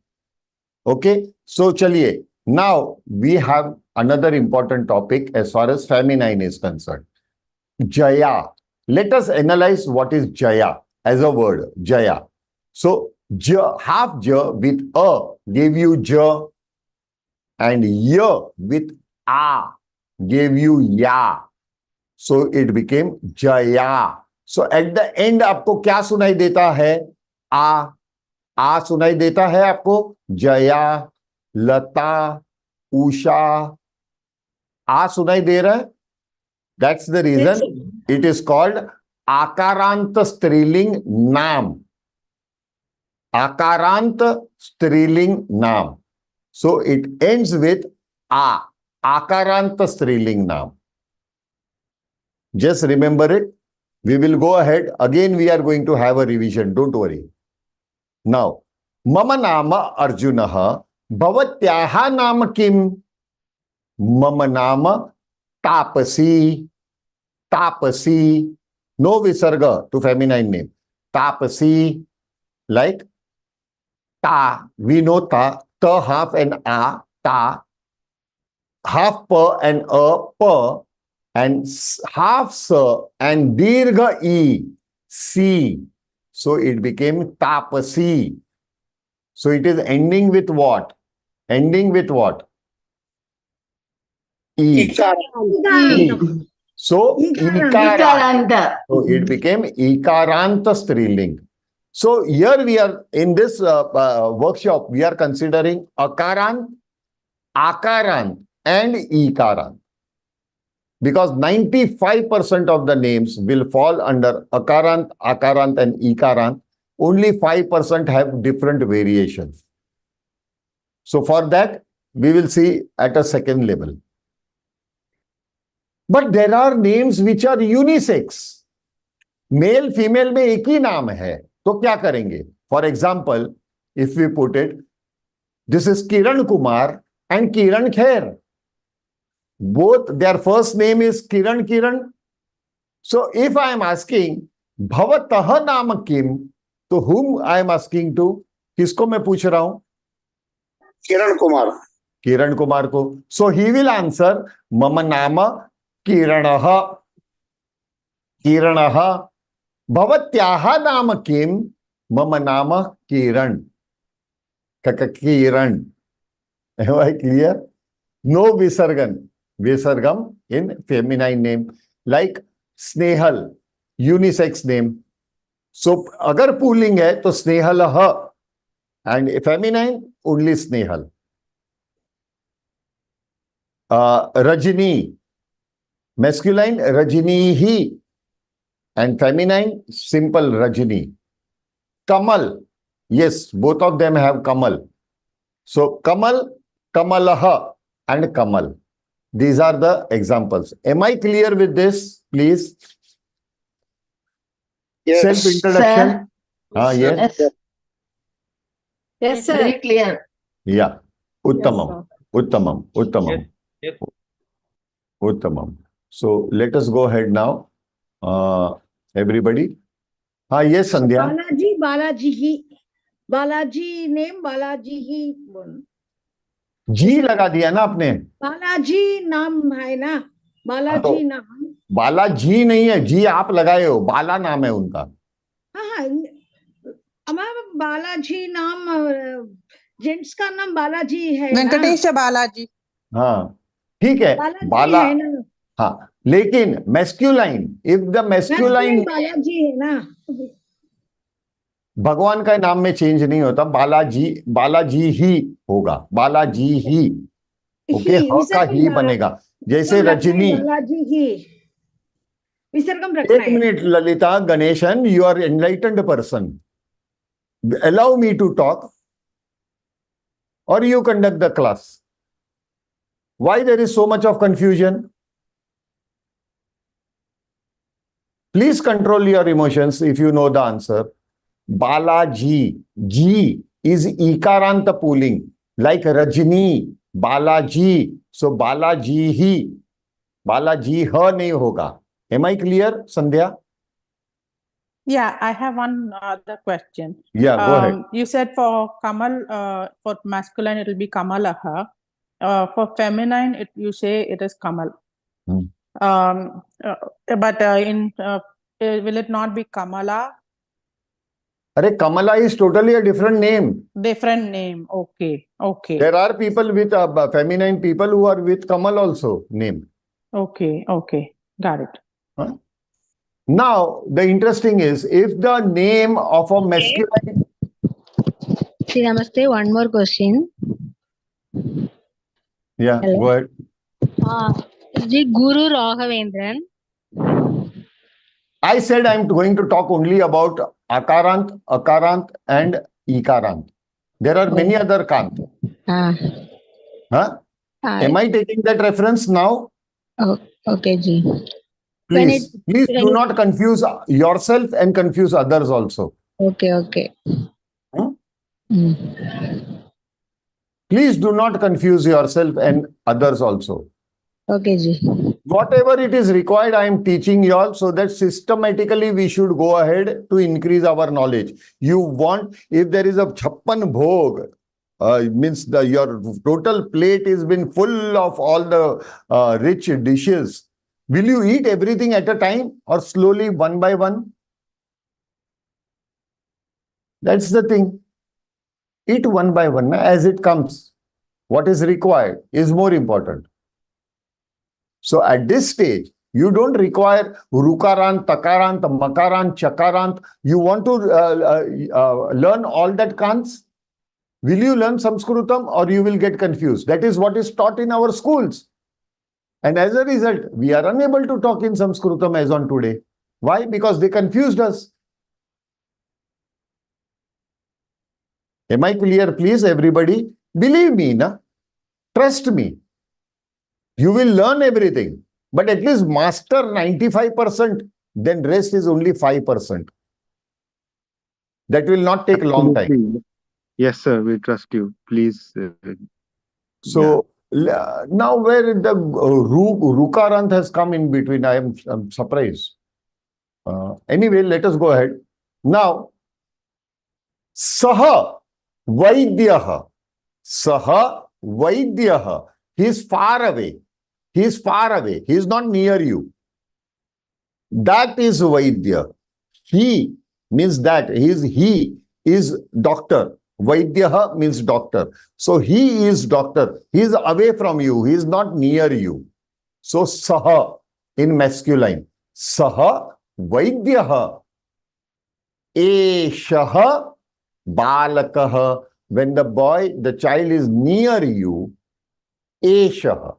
Okay, so चलिए. Now we have another important topic as far as feminine is concerned. Jaya. Let us analyze what is Jaya as a word. Jaya. So half J with A gave you J, and Y with A gave you Ya. So it became Jaya. So at the end आपको क्या सुनाई देता है? आ सुनाई देता है आपको. जया, लता, उषा, आ सुनाई दे रहा है. That's the reason it is called आकारांत स्त्रीलिंग नाम. आकारांत स्त्रीलिंग नाम. So it ends with आ. आकारांत स्त्रीलिंग नाम. Just remember it. We will go ahead. Again we are going to have a revision. Don't worry. Now, mama nama Arjunaha. Bhavatyaha nama kim? Mama nama Tapasi. Tapasi. No visarga to feminine name. Tapasi. Like ta. We know ta. Ta half and a. Ta. Half pa and a. Pa. And half sa and dirgha e. Si. So it became tapasi. So it is ending with what? Ending with what? E. E. So, Ikaranta. So it became Ikaranta Striling. So here we are in this workshop, we are considering Akarant, Akarant and Ikarant. Because 95% of the names will fall under Akarant, Akarant and Ikarant. Only 5% have different variations. So for that, we will see at a second level. But there are names which are unisex. Male female में एक ही नाम है, तो क्या करेंगे? For example, if we put it, this is Kiran Kumar and Kiran Kher. Both their first name is Kiran Kiran. So if I am asking भवतः नाम किम, तो हुम आई एम आस्किंग टू, किसको मैं पूछ रहा हूं? किरण कुमार. किरण कुमार को. सो ही विल आंसर मम नाम किरणः. किरणः. भवत्याः नाम किम? मम नाम किरण. किरण. Am I clear? No visargam in feminine name, like Snehal, unisex name. So agar pooling hai to Snehalah, and feminine only Snehal. Rajini, masculine Rajinihi, and feminine simple Rajini. Kamal, yes, both of them have Kamal. So Kamal, Kamalaha and Kamal. These are the examples. Am I clear with this, please? Yes. Self-introduction. Yes. Yes, sir. Very clear. Yeah. Uttamam. Uttamam. Uttamam. Yes. Uttamam. So let us go ahead now. Everybody. Yes, Sandhya. Balaji name Balaji ही बोल. जी लगा दिया ना आपने. बालाजी नाम है ना, बालाजी नाम. बालाजी नहीं है, जी आप लगाए हो, बाला नाम है उनका. हाँ, बालाजी नाम, जेंट्स का नाम बालाजी है. वेंकटेश बालाजी. हाँ ठीक है, बाला है ना. हाँ, लेकिन मैस्क्यूलाइन, इफ द मैस्क्यूलाइन बालाजी है ना, भगवान का नाम में चेंज नहीं होता. बालाजी ही होगा. बालाजी ही. ओके, ह का ही बनेगा. जैसे रजनी. बालाजी ही विसर्गम रखना है. 1 minute Lalitha Ganesan, you are enlightened person. Allow me to talk और you conduct the class. Why there is so much of confusion? Please control your emotions if you know the answer. Balaji. G is Ikaranta pooling. Like Rajni, Balaji. So Balaji hi. Balaji ha nahi hoga. Am I clear, Sandhya? Yeah, I have one other question. Yeah, go ahead. You said for Kamal, for masculine, it will be Kamalaha. For feminine, you say it is Kamal. But will it not be Kamala? Kamala is totally a different name. Different name. Okay. Okay. There are people with feminine people who are with Kamal also name. Okay. Okay. Got it. Now, the interesting is, if the name of a masculine... See, Namaste, one more question. Yeah, hello. Go ahead. The Guru Raghavendran. I said I'm going to talk only about Akarant, Akarant and Ikarant. There are many other Kant. Am I taking that reference now? Oh, okay, ji. Please do not confuse yourself and confuse others also. Okay, okay. Please do not confuse yourself and others also. Okay, ji. Whatever it is required, I am teaching you all so that systematically we should go ahead to increase our knowledge. You want, if there is a chappan bhog, means your total plate has been full of all the rich dishes. Will you eat everything at a time or slowly one by one? That's the thing. Eat one by one as it comes. What is required is more important. So at this stage, You don't require rukarant, takarant, makarant, chakarant. You want to learn all that kants? Will you learn Sanskrutam or you will get confused? That is what is taught in our schools. And as a result, we are unable to talk in Sanskrutam as on today. Why? Because they confused us. Am I clear, please, everybody? Believe me, na? Trust me. You will learn everything, but at least master 95%, then rest is only 5%. That will not take long time. Absolutely. Yes, sir, we trust you. Please. So now where the Rukarant has come in between, I'm surprised. Anyway, let us go ahead. Now, Saha Vaidyaha. Saha Vaidyaha. He is far away. He is far away. He is not near you. That is Vaidya. He means that. He is doctor. Vaidyaha means doctor. So he is doctor. He is away from you. He is not near you. So Saha in masculine. Saha Vaidyaha. Eshaha Balakaha. When the child is near you, Eshaha.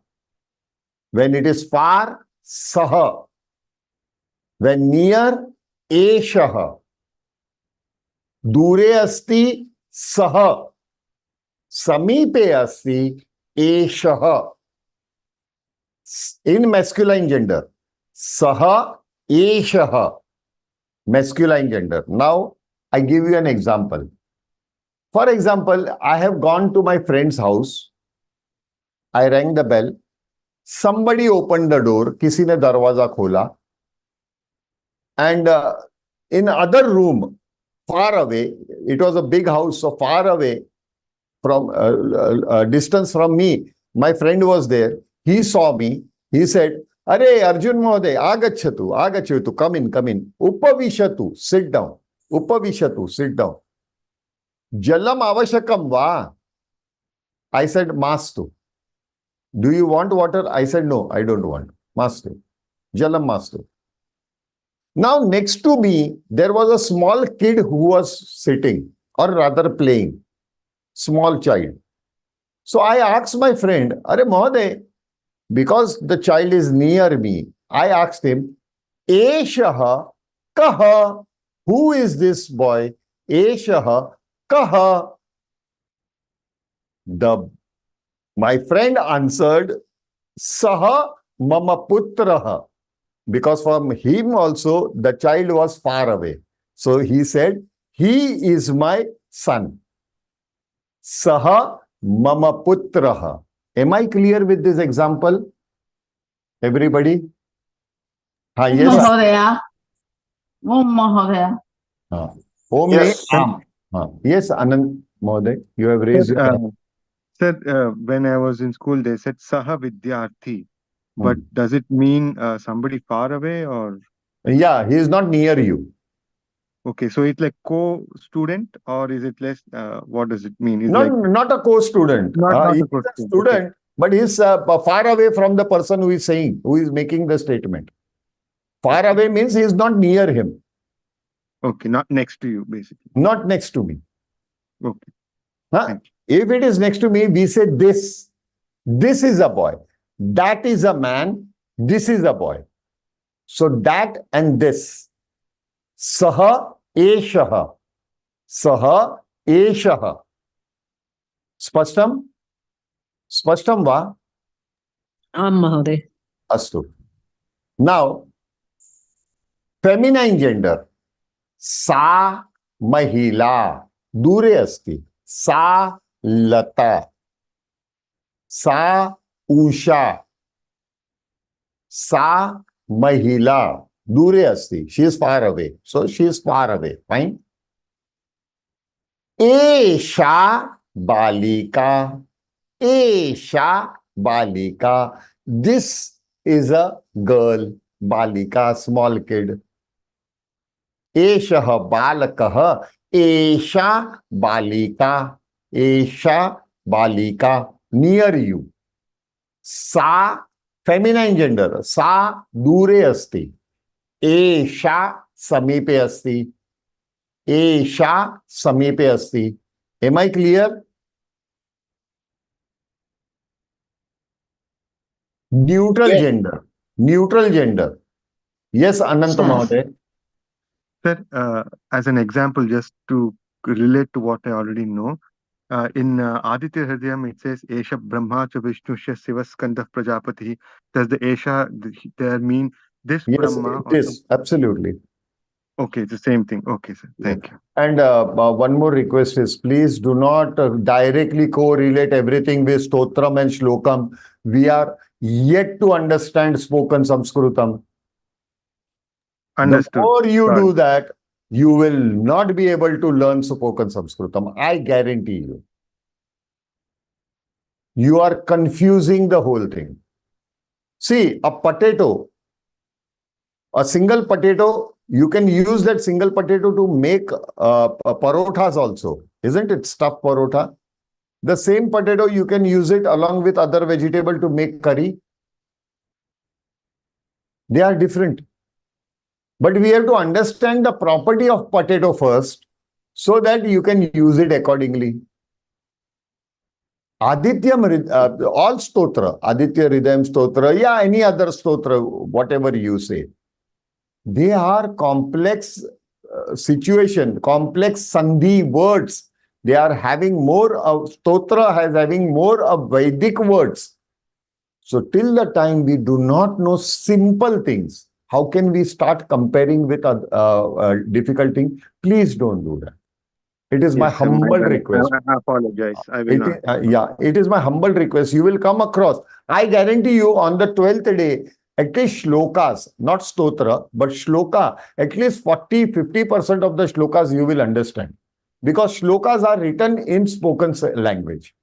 When it is far, Saha. When near, Eshaha. Dure asti, Saha. Samipe asti, Eshaha. In masculine gender. Saha, Eshaha. Masculine gender. Now, I give you an example. For example, I have gone to my friend's house. I rang the bell. Somebody opened the door. Kisi ne darwaza khola. And in other room, far away, it was a big house, so far away from distance from me, my friend was there. He saw me. He said, "Are Arjun Mohoday, agachatu, come in, come in. Upavishatu, sit down. Upavishatu, sit down. Jalam avashakam va." I said, "Mastu. Do you want water?" I said, "No, I don't want. Mastu. Jalam mastu." Now, next to me, there was a small kid who was sitting, or rather playing. Small child. So I asked my friend, "Are Mohoday," because the child is near me, I asked him, "Eshaha kaha." Who is this boy? Eshaha kaha. My friend answered, "Saha mama putraha." Because from him also, the child was far away. So he said, "He is my son." Saha mama putraha. Am I clear with this example? Everybody? Yes. Mahodaya. Om Mahodaya. Om Yes. Yes, Anand Mohoday, you have raised your hand. Sir, when I was in school, they said Saha Vidyarthi. But does it mean somebody far away or? Yeah, he is not near you. Okay, so it's like co-student or is it less? What does it mean? Is Not a co-student. Not He a is co-student. a student, Okay. but he is far away from the person who is saying, who is making the statement. Far away means he is not near him. Okay, not next to you, basically. Not next to me. Okay. If it is next to me, we say this. This is a boy. That is a man. This is a boy. So that and this. Saha eshaha. Saha eshaha. Spashtam? Spashtam va? Mahoday. Astu. Now, feminine gender. Sa mahila. Dure asti. Sa lata. Sa usha. Sa mahila. Dure asti. She is far away. So she is far away. Fine. Esha balika. Esha balika. This is a girl. Balika, small kid. Eshaha balakaha. Esha balika. Esha balika. Near you. Sa Feminine gender. Sa dure asti. Esha samipe asti. Esha samipe asti. Am I clear? Neutral Yes. gender. Neutral gender. Yes, Anant Mahoday. Sir, as an example, just to relate to what I already know, in Aditya Hridayam, it says, Esha Brahma cha Vishnusya Sivaskanda Prajapati. Does the Esha there mean this Yes, Brahma? it is. Absolutely. Okay, it's the same thing. Okay, sir. Thank you. And one more request is, please do not directly correlate everything with Stotram and Shlokam. We are yet to understand spoken Sanskritam. Understood. The more you Got do it. that, you will not be able to learn spoken Sanskritam. I guarantee you. You are confusing the whole thing. See, a potato, a single potato, you can use that single potato to make parothas also. Isn't it? Stuffed parotha. The same potato, you can use it along with other vegetable to make curry. They are different. But we have to understand the property of potato first so that you can use it accordingly. Adityam, all stotra, Aditya Hridayam stotra, yeah, any other stotra, whatever you say, they are complex situation, complex sandhi words. They are having more of stotra, has having more of Vedic words. So till the time we do not know simple things, how can we start comparing with difficult things? Please don't do that. It is my Yes, sir. humble request. I apologize. I will not. It is my humble request. You will come across. I guarantee you on the 12th day, at least shlokas, not stotra, but shloka, at least 40-50% of the shlokas you will understand. Because shlokas are written in spoken language.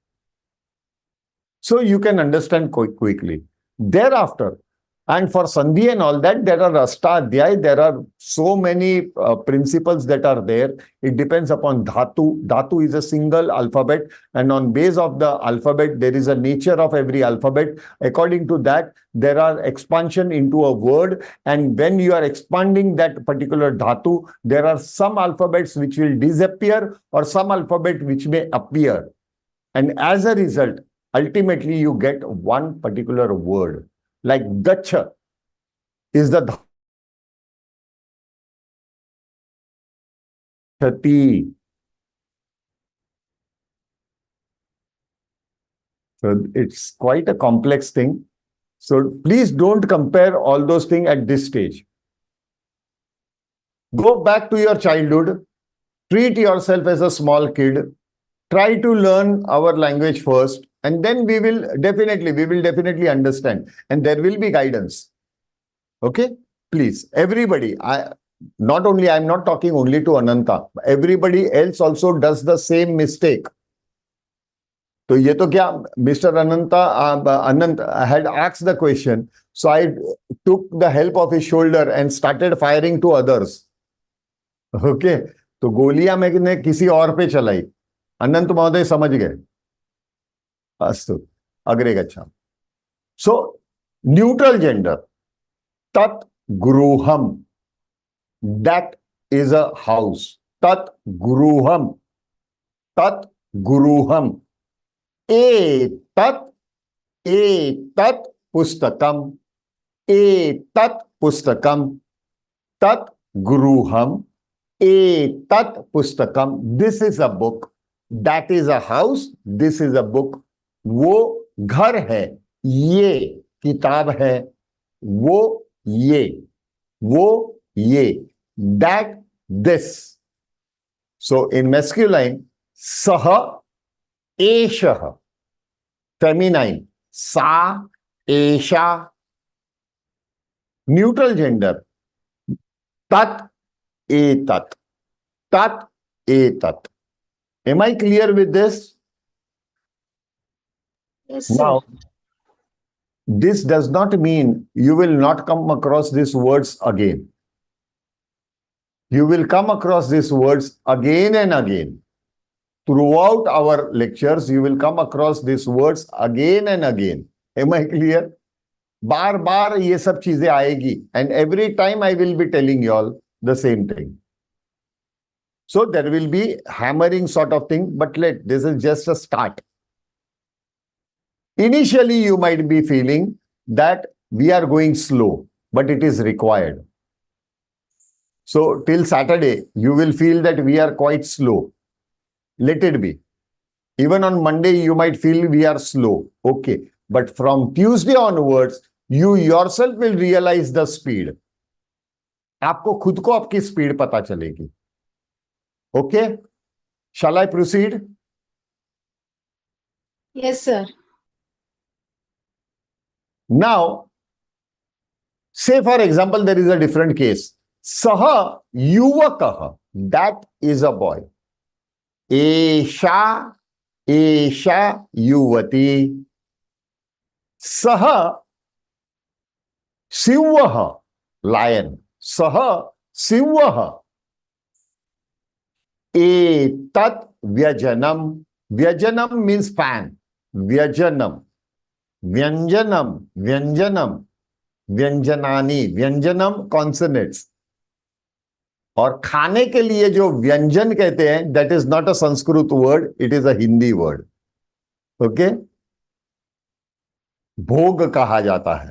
So you can understand quickly. Thereafter, and for Sandhi and all that, there are Astadhyay, there are so many principles that are there. It depends upon Dhatu. Dhatu is a single alphabet, and on base of the alphabet, there is a nature of every alphabet. According to that, there are expansion into a word, and when you are expanding that particular Dhatu, there are some alphabets which will disappear or some alphabet which may appear. And as a result, ultimately you get one particular word. Like Gacha is the Dhati. So it's quite a complex thing. So please don't compare all those things at this stage. Go back to your childhood. Treat yourself as a small kid. Try to learn our language first, and then we will definitely understand, and there will be guidance. Okay, please, everybody. I'm not talking only to Ananta. Everybody else also does the same mistake. So ye to kya, Mr. Anant had asked the question, so I took the help of his shoulder and started firing to others. Okay, तो गोलियां मैंने किसी और पे चलाई. अनंत महोदय समझ गए. अस्तु, अग्रे गच्छामि. So neutral gender, tat guruham, that is a house. Tat guruham, etat pustakam, tat guruham, etat pustakam. This is a book. That is a house. This is a book. वो घर है, ये किताब है, वो ये, that, this. So in masculine, saha, esha. Feminine, sa, esha. Neutral gender, tat, etat. Tat, etat. Am I clear with this? Yes, sir. Now, this does not mean you will not come across these words again. You will come across these words again and again. Throughout our lectures, you will come across these words again and again. Am I clear? बार बार ये सब चीजें आएगी, and every time I will be telling you all the same thing. So there will be hammering sort of thing, but this is just a start. Initially, you might be feeling that we are going slow, but it is required. So till Saturday, you will feel that we are quite slow. Let it be. Even on Monday, you might feel we are slow. Okay. But from Tuesday onwards, you yourself will realize the speed. आपको खुद को आपकी speed पता चलेगी. Okay? Shall I proceed? Yes, sir. Now, say for example, there is a different case. Saha yuvakaha. That is a boy. Esha yuvati. Saha sivvaha. Lion. Saha sivvaha. Etat vyajanam. Vyajanam means fan. Vyajanam. Vyanjanam. Vyanjanam. Vyanjanani. Vyanjanam consonants. और खाने के लिए जो व्यंजन कहते हैं, that is not a Sanskrit word, it is a Hindi word. Okay? भोग कहा जाता है.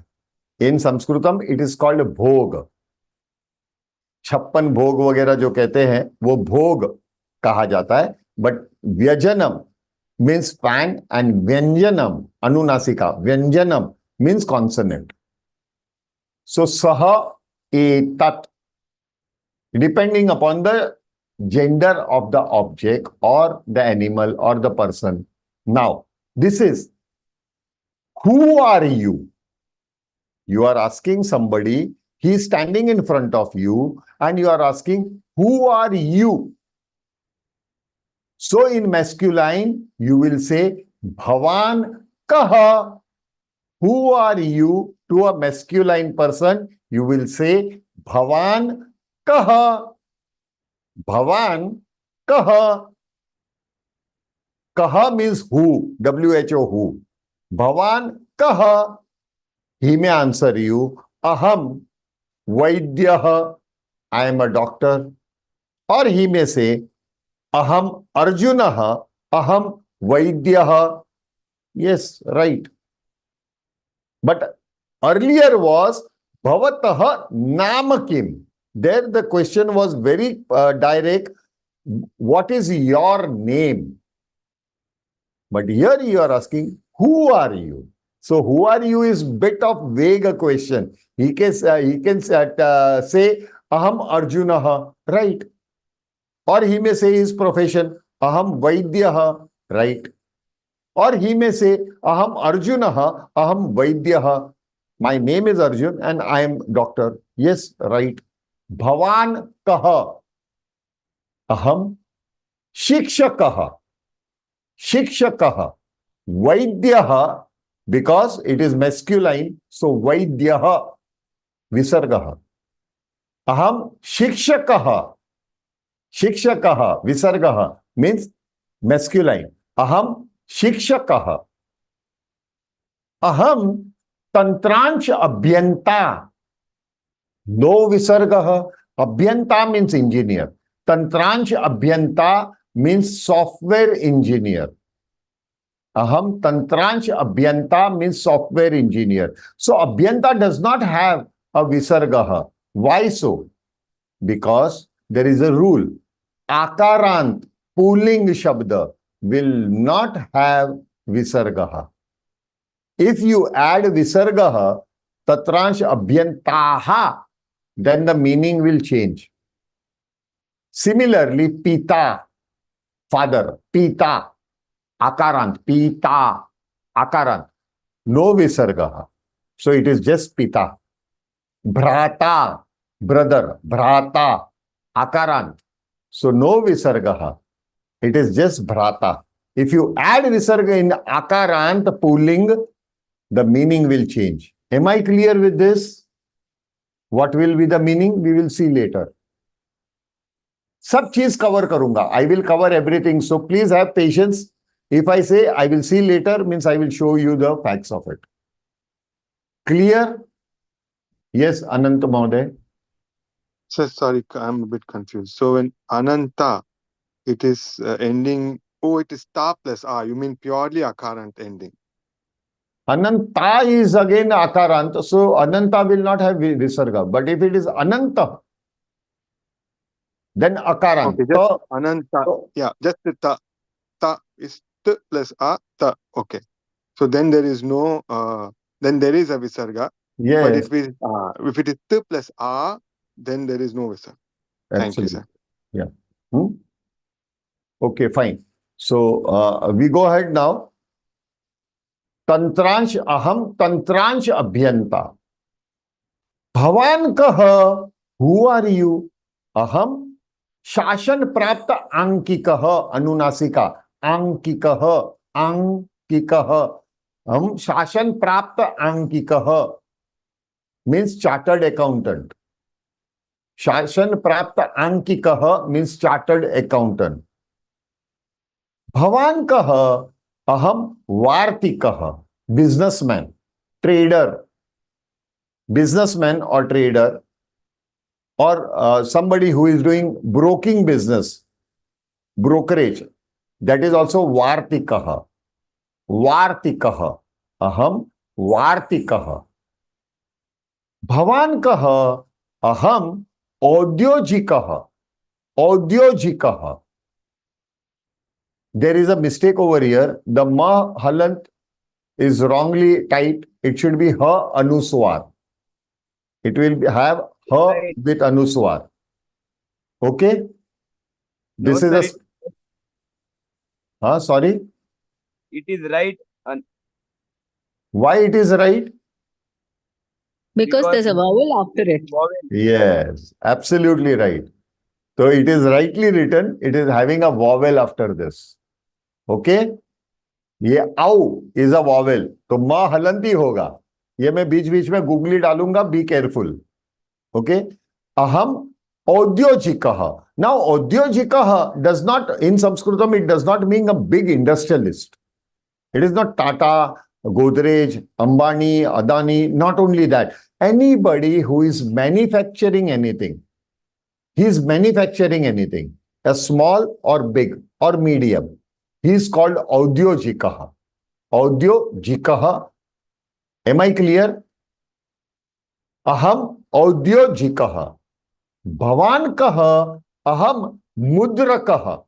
In Sanskritam, it is called भोग. 56 भोग वगैरह जो कहते हैं, वो भोग कहा जाता है. But व्यजनम means fan and व्यंजनम, अनुनासिका, व्यंजनम means consonant. So saha etat, depending upon the gender of the object or the animal or the person. Now, this is, who are you? You are asking somebody, he is standing in front of you, and you are asking, who are you? So in masculine, you will say, Bhavan kaha. Who are you? To a masculine person, you will say, Bhavan kaha. Bhavan kaha. Kaha means who. WHO, who. Bhavan kaha. He may answer you, Aham Vaidyaha. I am a doctor. Or he may say, Aham Arjunaha. Aham Vaidyaha. Yes, right. But earlier was Bhavataha Namakim. There the question was very direct. What is your name? But here you are asking, who are you? So who are you is bit of vague a question. He can say Aham Arjunaha, right? Or he may say his profession, Aham Vaidyaha, right? Or he may say, Aham Arjunaha, Aham Vaidyaha. My name is Arjun and I am doctor. Yes, right. Bhavan kaha. Aham Shikshakaha. Shikshakaha. Vaidyaha, because it is masculine, so Vaidyaha. Visargaha. Aham Shikshakaha. Shikshakaha. Visargaha means masculine. Aham Shikshakaha. Aham Tantranch Abhyanta. No Visargaha. Abhyanta means engineer. Tantranch Abhyanta means software engineer. Aham Tantranch Abhyanta means software engineer. So Abhyanta does not have a Visargaha. Why so? Because there is a rule. Akarant, pulling Shabda, will not have Visargaha. If you add Visargaha, Tatransh Abhyantaha, then the meaning will change. Similarly, Pita, father, Pita, Akarant, Pita, Akarant, no Visargaha. So it is just Pita. Bhrata, brother, Bhrata, Akarant. So no Visargaha. It is just Bhrata. If you add Visarga in Akarant, pulling, the meaning will change. Am I clear with this? What will be the meaning? We will see later. सब चीज cover करूंगा. I will cover everything. So please have patience. If I say I will see later, means I will show you the facts of it. Clear? Yes, Ananta Mahoday. So sorry, I'm a bit confused. So in Ananta, it is ending. Oh, it is ta plus a. You mean purely akarant ending? Ananta is again akarant, so Ananta will not have visarga. But if it is Ananta, then akarant. Okay, just Ananta. Yeah, just the ta. Ta is t plus a ta. Okay. So then there is no. Then there is a visarga. But Yes. if it is t plus a, then there is no visarga. Thank you, sir. Yeah. Okay, fine. So we go ahead now. Tantransh aham, tantransh abhyanta. Bhavan kah, who are you? Aham, shashan prapta ankikah, anunasika, ankikah, ankikah. Shashan prapta ankikah means chartered accountant. Shashan prapta ankikah means chartered accountant. Bhavan kah, aham vartikah, businessman, trader, businessman or trader, or somebody who is doing broking business, brokerage. That is also vartikah. Vartikah. Aham vartikah. Bhavan kah, aham audyojikah. Audyojikah. There is a mistake over here. The ma halant is wrongly typed. It should be ha anuswar. It will have ha with anuswar. Okay? No, This is a... sorry? It is right. Why it is right? Because there's a vowel after it. Yes, absolutely right. So it is rightly written. It is having a vowel after this. Okay? ये आउ is a vowel, तो मां हलंती होगा. ये मैं बीच बीच में googly डालूंगा, be careful. Okay? अहम औद्योगिकः. Now औद्योगिकः does not, in Sanskritam, it does not mean a big industrialist. It is not Tata, Godrej, Ambani, Adani. Not only that, anybody who is manufacturing anything, he is manufacturing anything, a small or big or medium, he is called audyojikah. Audyojikah. Am I clear? Aham audyojikah. Bhavan kah, aham mudrakah.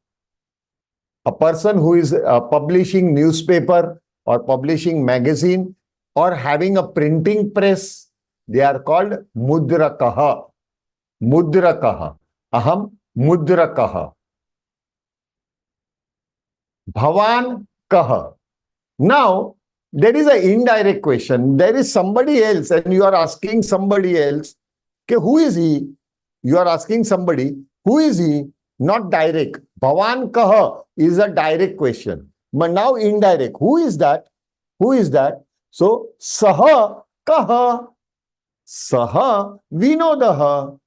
A person who is publishing newspaper or publishing magazine or having a printing press, they are called mudrakah. Mudrakah. Aham mudrakah. Bhavan kah. Now, there is an indirect question. There is somebody else and you are asking somebody else, okay, who is he? You are asking somebody, who is he? Not direct. Bhavan kah is a direct question. But now indirect. Who is that? Who is that? So, saha kah. Saha vinodah.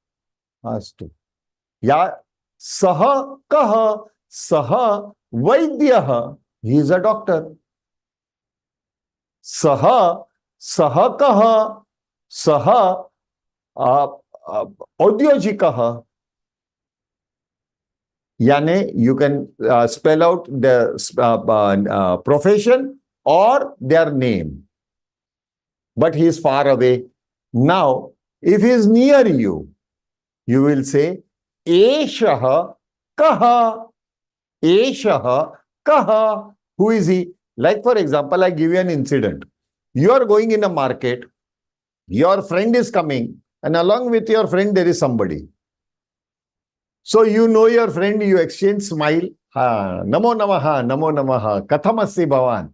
Astu. Ya saha kah. Saha vaidyah. He is a doctor. Saha kah. Saha audyojikah. Yani, you can spell out the profession or their name. But he is far away. Now, if he is near you, you will say, Eshah kaha. Eshah kaha. Who is he? Like, for example, I give you an incident. You are going in a market, your friend is coming, and along with your friend, there is somebody. So you know your friend, you exchange smile. Namo namaha, namo namaha. Katham asti bhavan?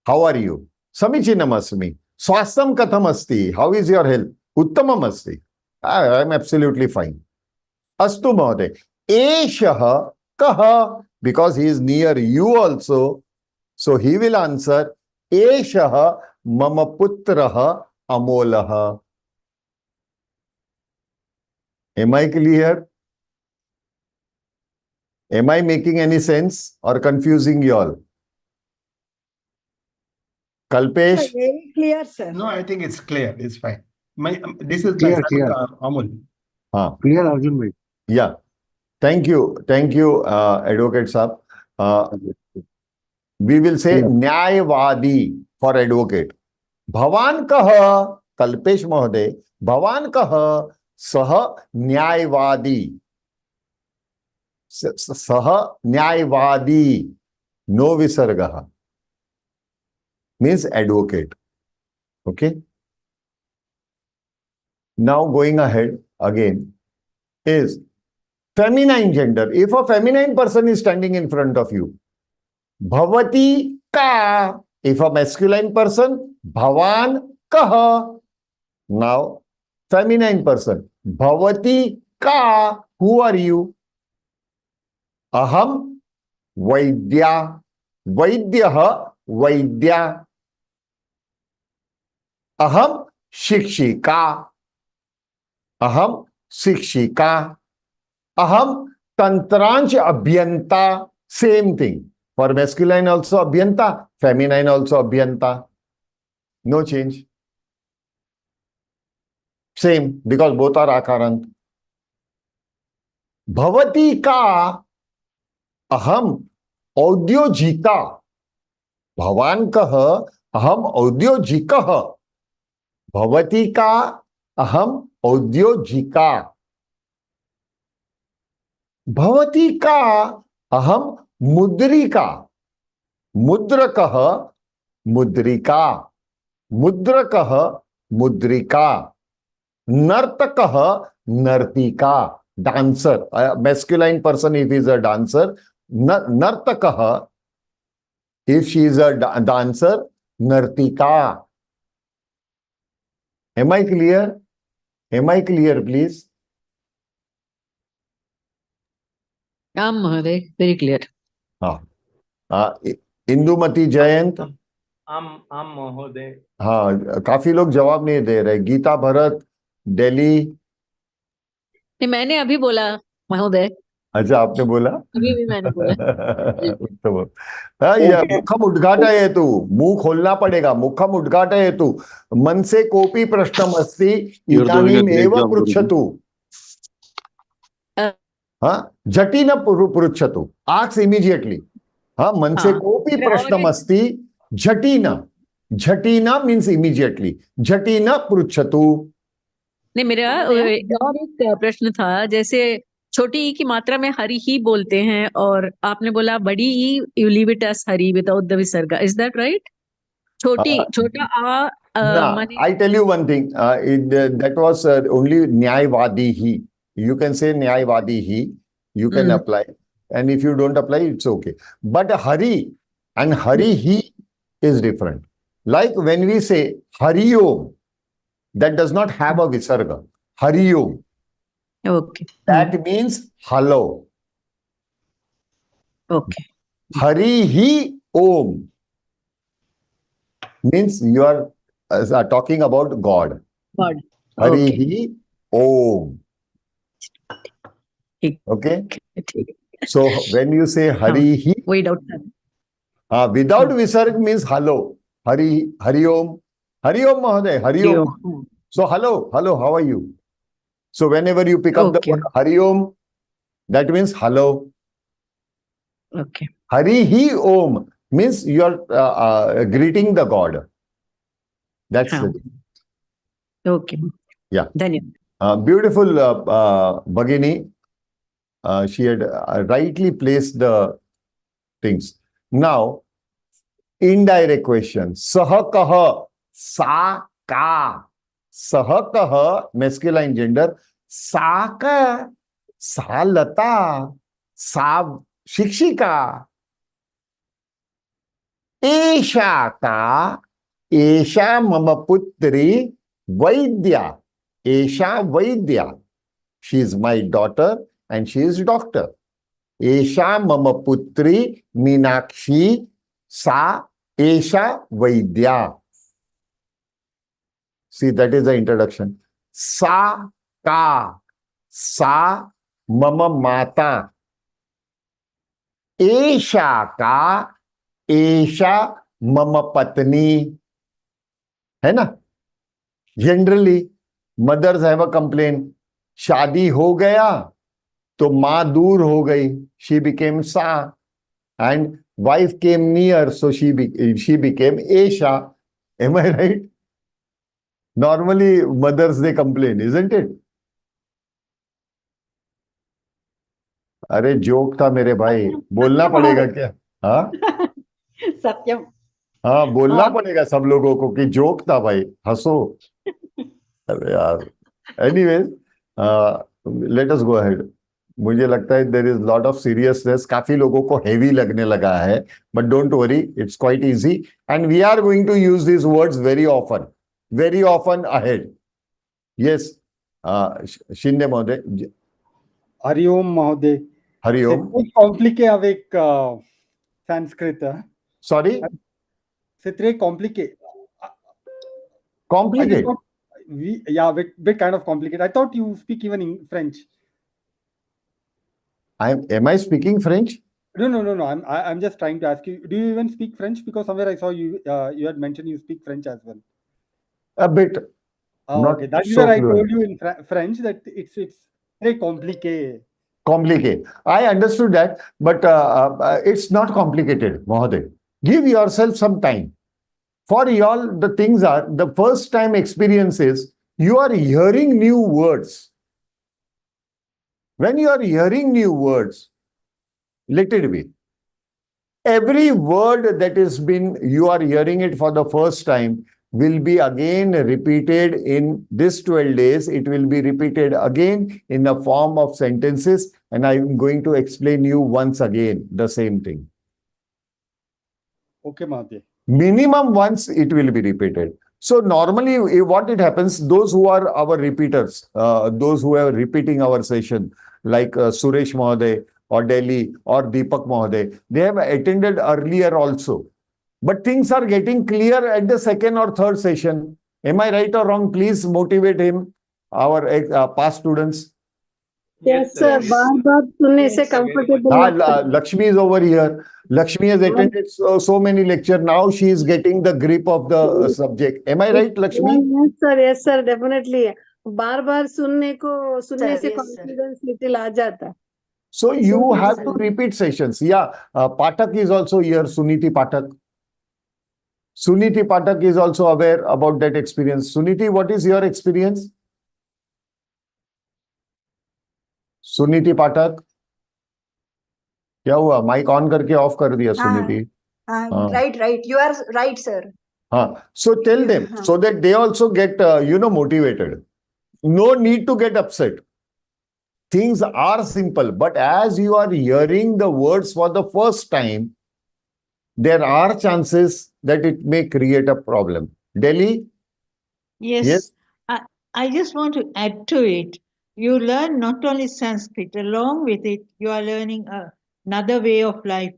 How are you? Samichinam asmi. Swastham katham asti? How is your health? Uttamam asti. I am absolutely fine. Astu mahoday. Eshah kaha. Because he is near you also. So he will answer, Eshah mama putraha amolaha. Am I clear? Am I making any sense or confusing you all? Kalpesh? Very clear, sir. No, I think it's clear. It's fine. This is my Clear, son, clear. Amul. Clear, Arjun bhai. Yeah. Thank you, Advocate Saab. We will say न्यायवादी for advocate. भवान कह, कल्पेश महोदय, भवान कह सह न्यायवादी. सह न्यायवादी, no visargah, means advocate. Okay. Now going ahead again is feminine gender. If a feminine person is standing in front of you, bhavati ka. If a masculine person, bhavan kah. Now feminine person, bhavati ka. Who are you? Aham vaidya. Vaidyah vaidya. Aham shikshika. Aham shikshika. Aham tantranch abhyanta. Same thing. For masculine also abhyanta, feminine also abhyanta. No change. Same, because both are akarant. Bhavati ka. Aham audyojita. Bhavan kah aham audyojikah. Bhavati ka aham audyojika. Bhavati ka aham mudrika. Mudrakah mudrika. Mudrakah mudrika. Nartakah nartika. Dancer. A masculine person if he is a dancer. Nartakah. If she is a dancer, nartika. Am I clear? Am I clear, please? Mahoday, very clear. Indumati Jayant. आम महोदय. हाँ, काफी लोग जवाब नहीं दे रहे. गीता भरत, दिल्ली. नहीं, मैंने अभी बोला महोदय. अच्छा, आपने बोला? अभी भी मैंने बोला. उत्तम. या मुखम उद्घाटयतु. मुंह खोलना पड़ेगा. मुखम उद्घाटयतु. मन से कोपी प्रश्नमस्ति इदानीमेव पृच्छतु. हाँ, जटिन पृच्छतु. Ask immediately. हाँ, मन से कोपी प्रश्नमस्ति जटिन. झटिना मीन्स इमीडिएटली. झटिना पृच्छतु. नहीं, मेरा और एक प्रश्न था. जैसे छोटी ई की मात्रा में हरि ही बोलते हैं और आपने बोला बड़ी ई you leave it as Hari without the विसर्ग. Is that right? छोटा I tell you one thing. That was only न्यायवादी ही. You can say न्यायवादी ही. You can apply. And if you don't apply, it's okay. But Hari and Hari he is different. Like when we say Hari Om, that does not have a visarga. Hari Om. Okay. That means hello. Okay. Hari hi Om means you are talking about God. God. Hari Okay. hi Om. Okay. So when you say Hari hi, without visarg means hello. Hari Om. Hari Om Mahoday. Hari Om. So hello, how are you? So whenever you pick up the word Hari Om, that means hello. Okay. Hari hi Om means you are greeting the God. That's it. Okay. Yeah. Dhanyawad. Beautiful Bhagini. She had rightly placed the things. Now, indirect question. Saha kaha, sa ka. Saha kaha, masculine gender. Sa ka, sa lata, sa shikshika. Esha ka, esha mama putri vaidya. Esha vaidya. She is my daughter and she is doctor. Esha mama putri Meenakshi sa esha vaidya. See, that is the introduction. Sa ka, sa mama mata. Esha ka, esha mama patni. है ना? Generally mothers have a complain, शादी हो गया तो माँ दूर हो गई, शी बिकेम सा, and wife came near, so she became Esha. Am I right? Normally, mothers they complain, isn't it? अरे जोक था मेरे भाई, बोलना पड़ेगा क्या? हाँ सत्यम। हाँ, बोलना हाँ पड़ेगा सब लोगों को कि जोक था भाई, हंसो। अरे यार, anyways, let us go ahead. मुझे लगता है there is lot of seriousness, काफी लोगों को हेवी लगने लगा है, but don't worry, it's quite easy, and we are going to use this words very often ahead. Yes, Shinde महोदय। हरिओम महोदय। Hariom. compliqué avec Sanskrit. Sorry? C'est très compliqué. Complicated? Yeah, bit kind of complicated. I thought you speak even in French. Am I speaking French? No. I'm just trying to ask you. Do you even speak French? Because somewhere I saw you. You had mentioned you speak French as well. A bit. Not Okay, that's so where I fluent. told you in French that it's very compliqué. Complicated. I understood that, but it's not complicated, Mahoday. Give yourself some time. For y'all, the things are, the first time experience is, you are hearing new words. When you are hearing new words, let it be. Every word that has been, you are hearing it for the first time, will be again repeated in this 12 days. It will be repeated again in the form of sentences, and I'm going to explain you once again the same thing. Okay, Mahadev. Minimum once it will be repeated. So normally what it happens, those who are our repeaters, those who are repeating our session, like Suresh Mahadev or Delhi or Deepak Mahadev, they have attended earlier also. But things are getting clear at the second or third session. Am I right or wrong? Please motivate him, our past students. Yes, sir. बार-बार सुनने से comfortable लगता है. Lakshmi is over here. Lakshmi has attended so many lectures. Now she is getting the grip of the subject. Am I right, Lakshmi? Yes, sir, definitely. बार-बार सुनने से confidence little आ जाता है. So you have to repeat sessions. Yeah, Pathak is also here, Suniti Pathak. Suniti Pathak is also aware about that experience. Suniti, what is your experience? Suniti पाठक, क्या हुआ? Mic on करके off कर दिया Suniti. Right, you are right sir. हाँ, so tell them so that they also get motivated. No need to get upset. Things are simple, but as you are hearing the words for the first time, there are chances that it may create a problem. Delhi? Yes. I just want to add to it. You learn not only Sanskrit, along with it, you are learning another way of life.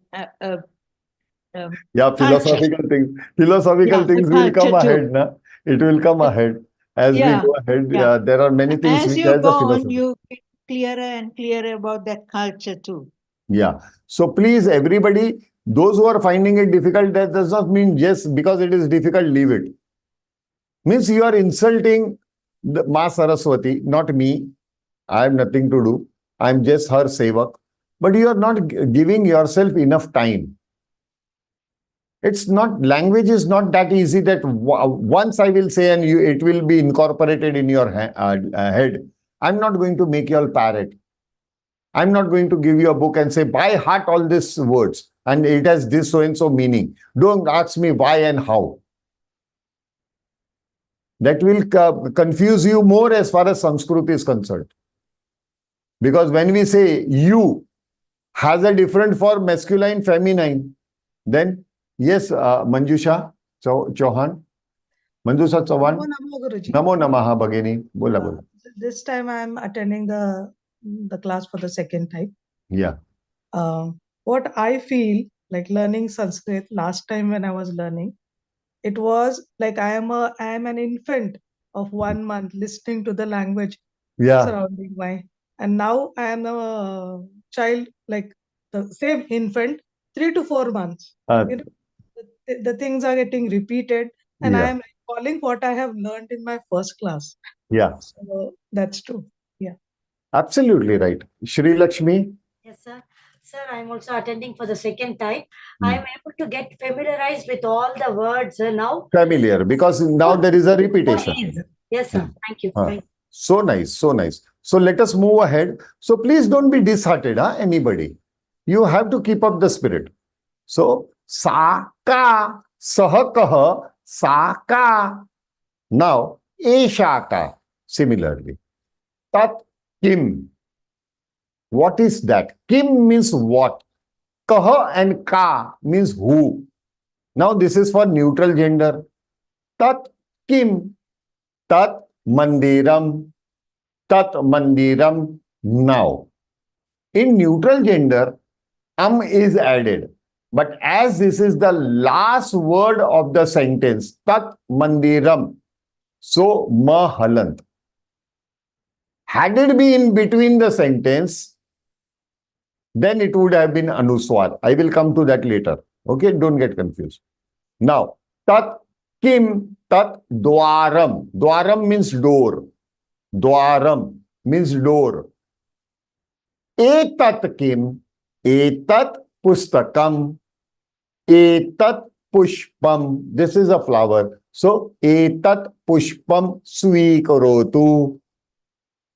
Philosophical things. Philosophical things will come ahead, na? It will come ahead. As we go ahead, there are many things as which you has go a philosophy. on, you get clearer and clearer about that culture too. Yeah. So please, everybody, those who are finding it difficult, that does not mean just because it is difficult, leave it. Means you are insulting the Ma Saraswati, not me. I have nothing to do. I am just her sevak. But you are not giving yourself enough time. It's not, language is not that easy that once I will say and it will be incorporated in your head. I'm not going to make you all parrot. I'm not going to give you a book and say, by heart all these words and it has this so and so meaning. Don't ask me why and how. That will confuse you more as far as Sanskruti is concerned. Because when we say you has a different for masculine, feminine, then yes, Manjusha Chauhan. Manjusha Chauhan. Namo Namaha Bhagini. Bola bola. This time I am attending the class for the second time. Yeah. What I feel like learning Sanskrit last time when I was learning, it was like I am an infant of 1 month listening to the language surrounding my, and now I am a child, like the same infant, 3 to 4 months. The things are getting repeated, and I am calling what I have learned in my first class. Yeah. So that's true. Yeah. Absolutely right. Shri Lakshmi. Yes, sir. Sir, I'm also attending for the second time. I'm able to get familiarized with all the words now. Familiar, because now there is a repetition. Yes, sir. Thank you. Thank you. So nice, so nice. So let us move ahead. So please don't be disheartened, anybody. You have to keep up the spirit. So, Saka, Sahakaha, Saka. Now, Eshaka, similarly. Tat Kim. What is that? Kim means what? Kaha and Ka means who. Now, this is for neutral gender. Tat Kim. Tat Mandiram. Tat Mandiram. Now, in neutral gender, is added. But as this is the last word of the sentence, Tat Mandiram, so Mahalant. Had it been in between the sentence, then it would have been Anuswar. I will come to that later. Okay, don't get confused. Now, Tat Kim, Tat Dwaram. Dwaram means door. Dwaram means door. Etat Kim, Etat Pustakam, Etat Pushpam. This is a flower. So, Etat Pushpam Swikarotu.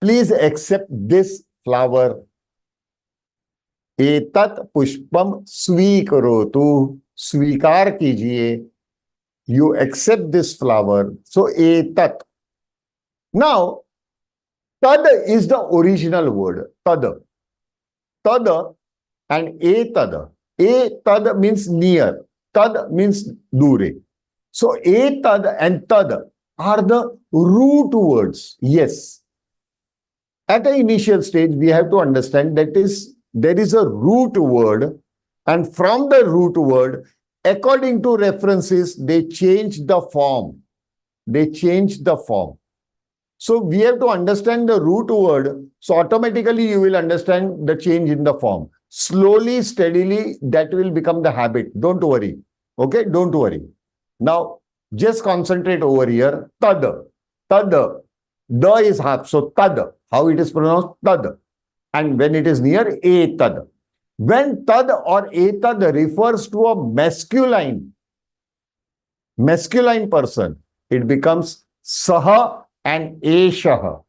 Please accept this flower. Etat Pushpam Swikarotu. Svikar kijiye. You accept this flower. So, Etat. Now, Tad is the original word. Tad. Tad and Etad. Etad means near. Tad means dure. So, Etad and Tad are the root words. Yes. At the initial stage, we have to understand that there is a root word, and from the root word, according to references, they change the form. They change the form. So we have to understand the root word. So automatically you will understand the change in the form. Slowly, steadily, that will become the habit. Don't worry. Okay, don't worry. Now, just concentrate over here. Tad. Tad. Da is half. So tad. How it is pronounced? Tad. And when it is near, etad. When tad or etad refers to a masculine person, it becomes saha and eshaha.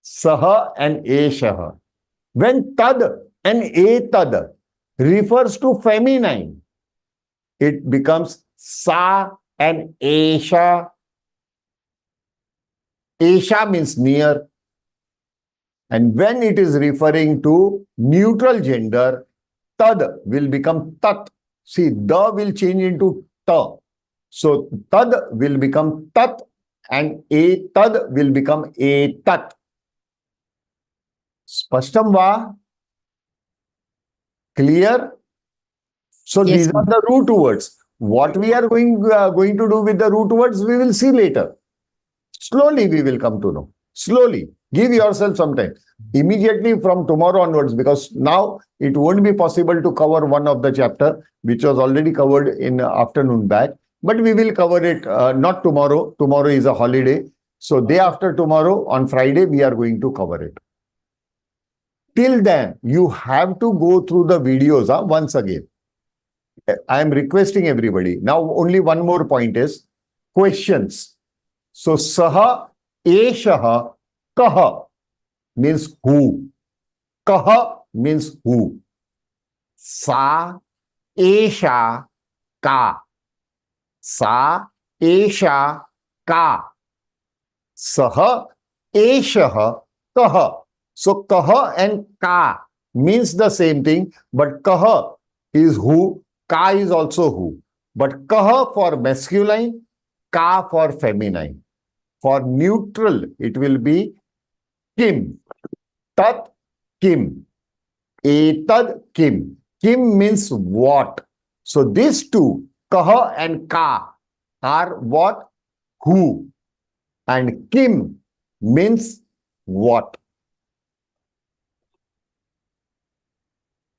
Saha and eshaha. When tad and etad refers to feminine, it becomes sa and esha. Esha means near. And when it is referring to neutral gender, tad will become tat. See, da will change into ta. So, tad will become tat and etad will become etat. Spashtam va? Clear? So, Yes, these are the root words. What we are going to do with the root words, we will see later. Slowly we will come to know. Slowly. Give yourself some time. Immediately from tomorrow onwards, because now it won't be possible to cover one of the chapter, which was already covered in afternoon batch. But we will cover it not tomorrow. Tomorrow is a holiday. So day after tomorrow, on Friday, we are going to cover it. Till then, you have to go through the videos once again. I am requesting everybody. Now, only one more point is questions. So, saha, eshaha, kaha means who. Kaha means who. Sa, esha, ka. Sa, esha, ka. Saha, eshaha, kaha. So, kaha and ka means the same thing, but kaha is who, ka is also who. But kaha for masculine, ka for feminine. For neutral, it will be kim. Tat kim. Etad kim. Kim means what? So these two, kaha and ka, are what? Who. And kim means what?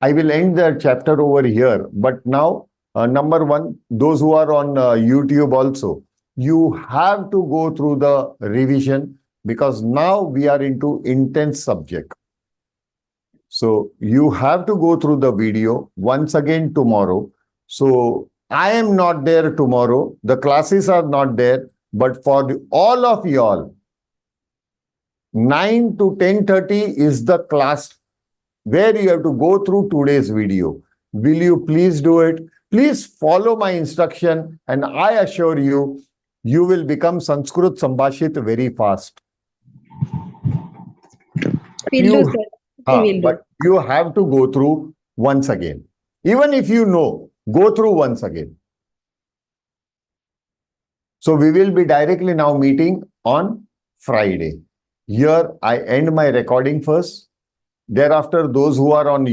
I will end the chapter over here, but now number one, those who are on YouTube also, you have to go through the revision because now we are into intense subject. So you have to go through the video once again tomorrow. So I am not there tomorrow. The classes are not there. But for all of y'all, 9 to 10:30 is the class where you have to go through today's video. Will you please do it? Please follow my instruction and I assure you, you will become Sanskrit Sambhashit very fast. Will do, sir. Will do. But you have to go through once again. Even if you know, go through once again. So we will be directly now meeting on Friday. Here I end my recording first. Thereafter, those who are on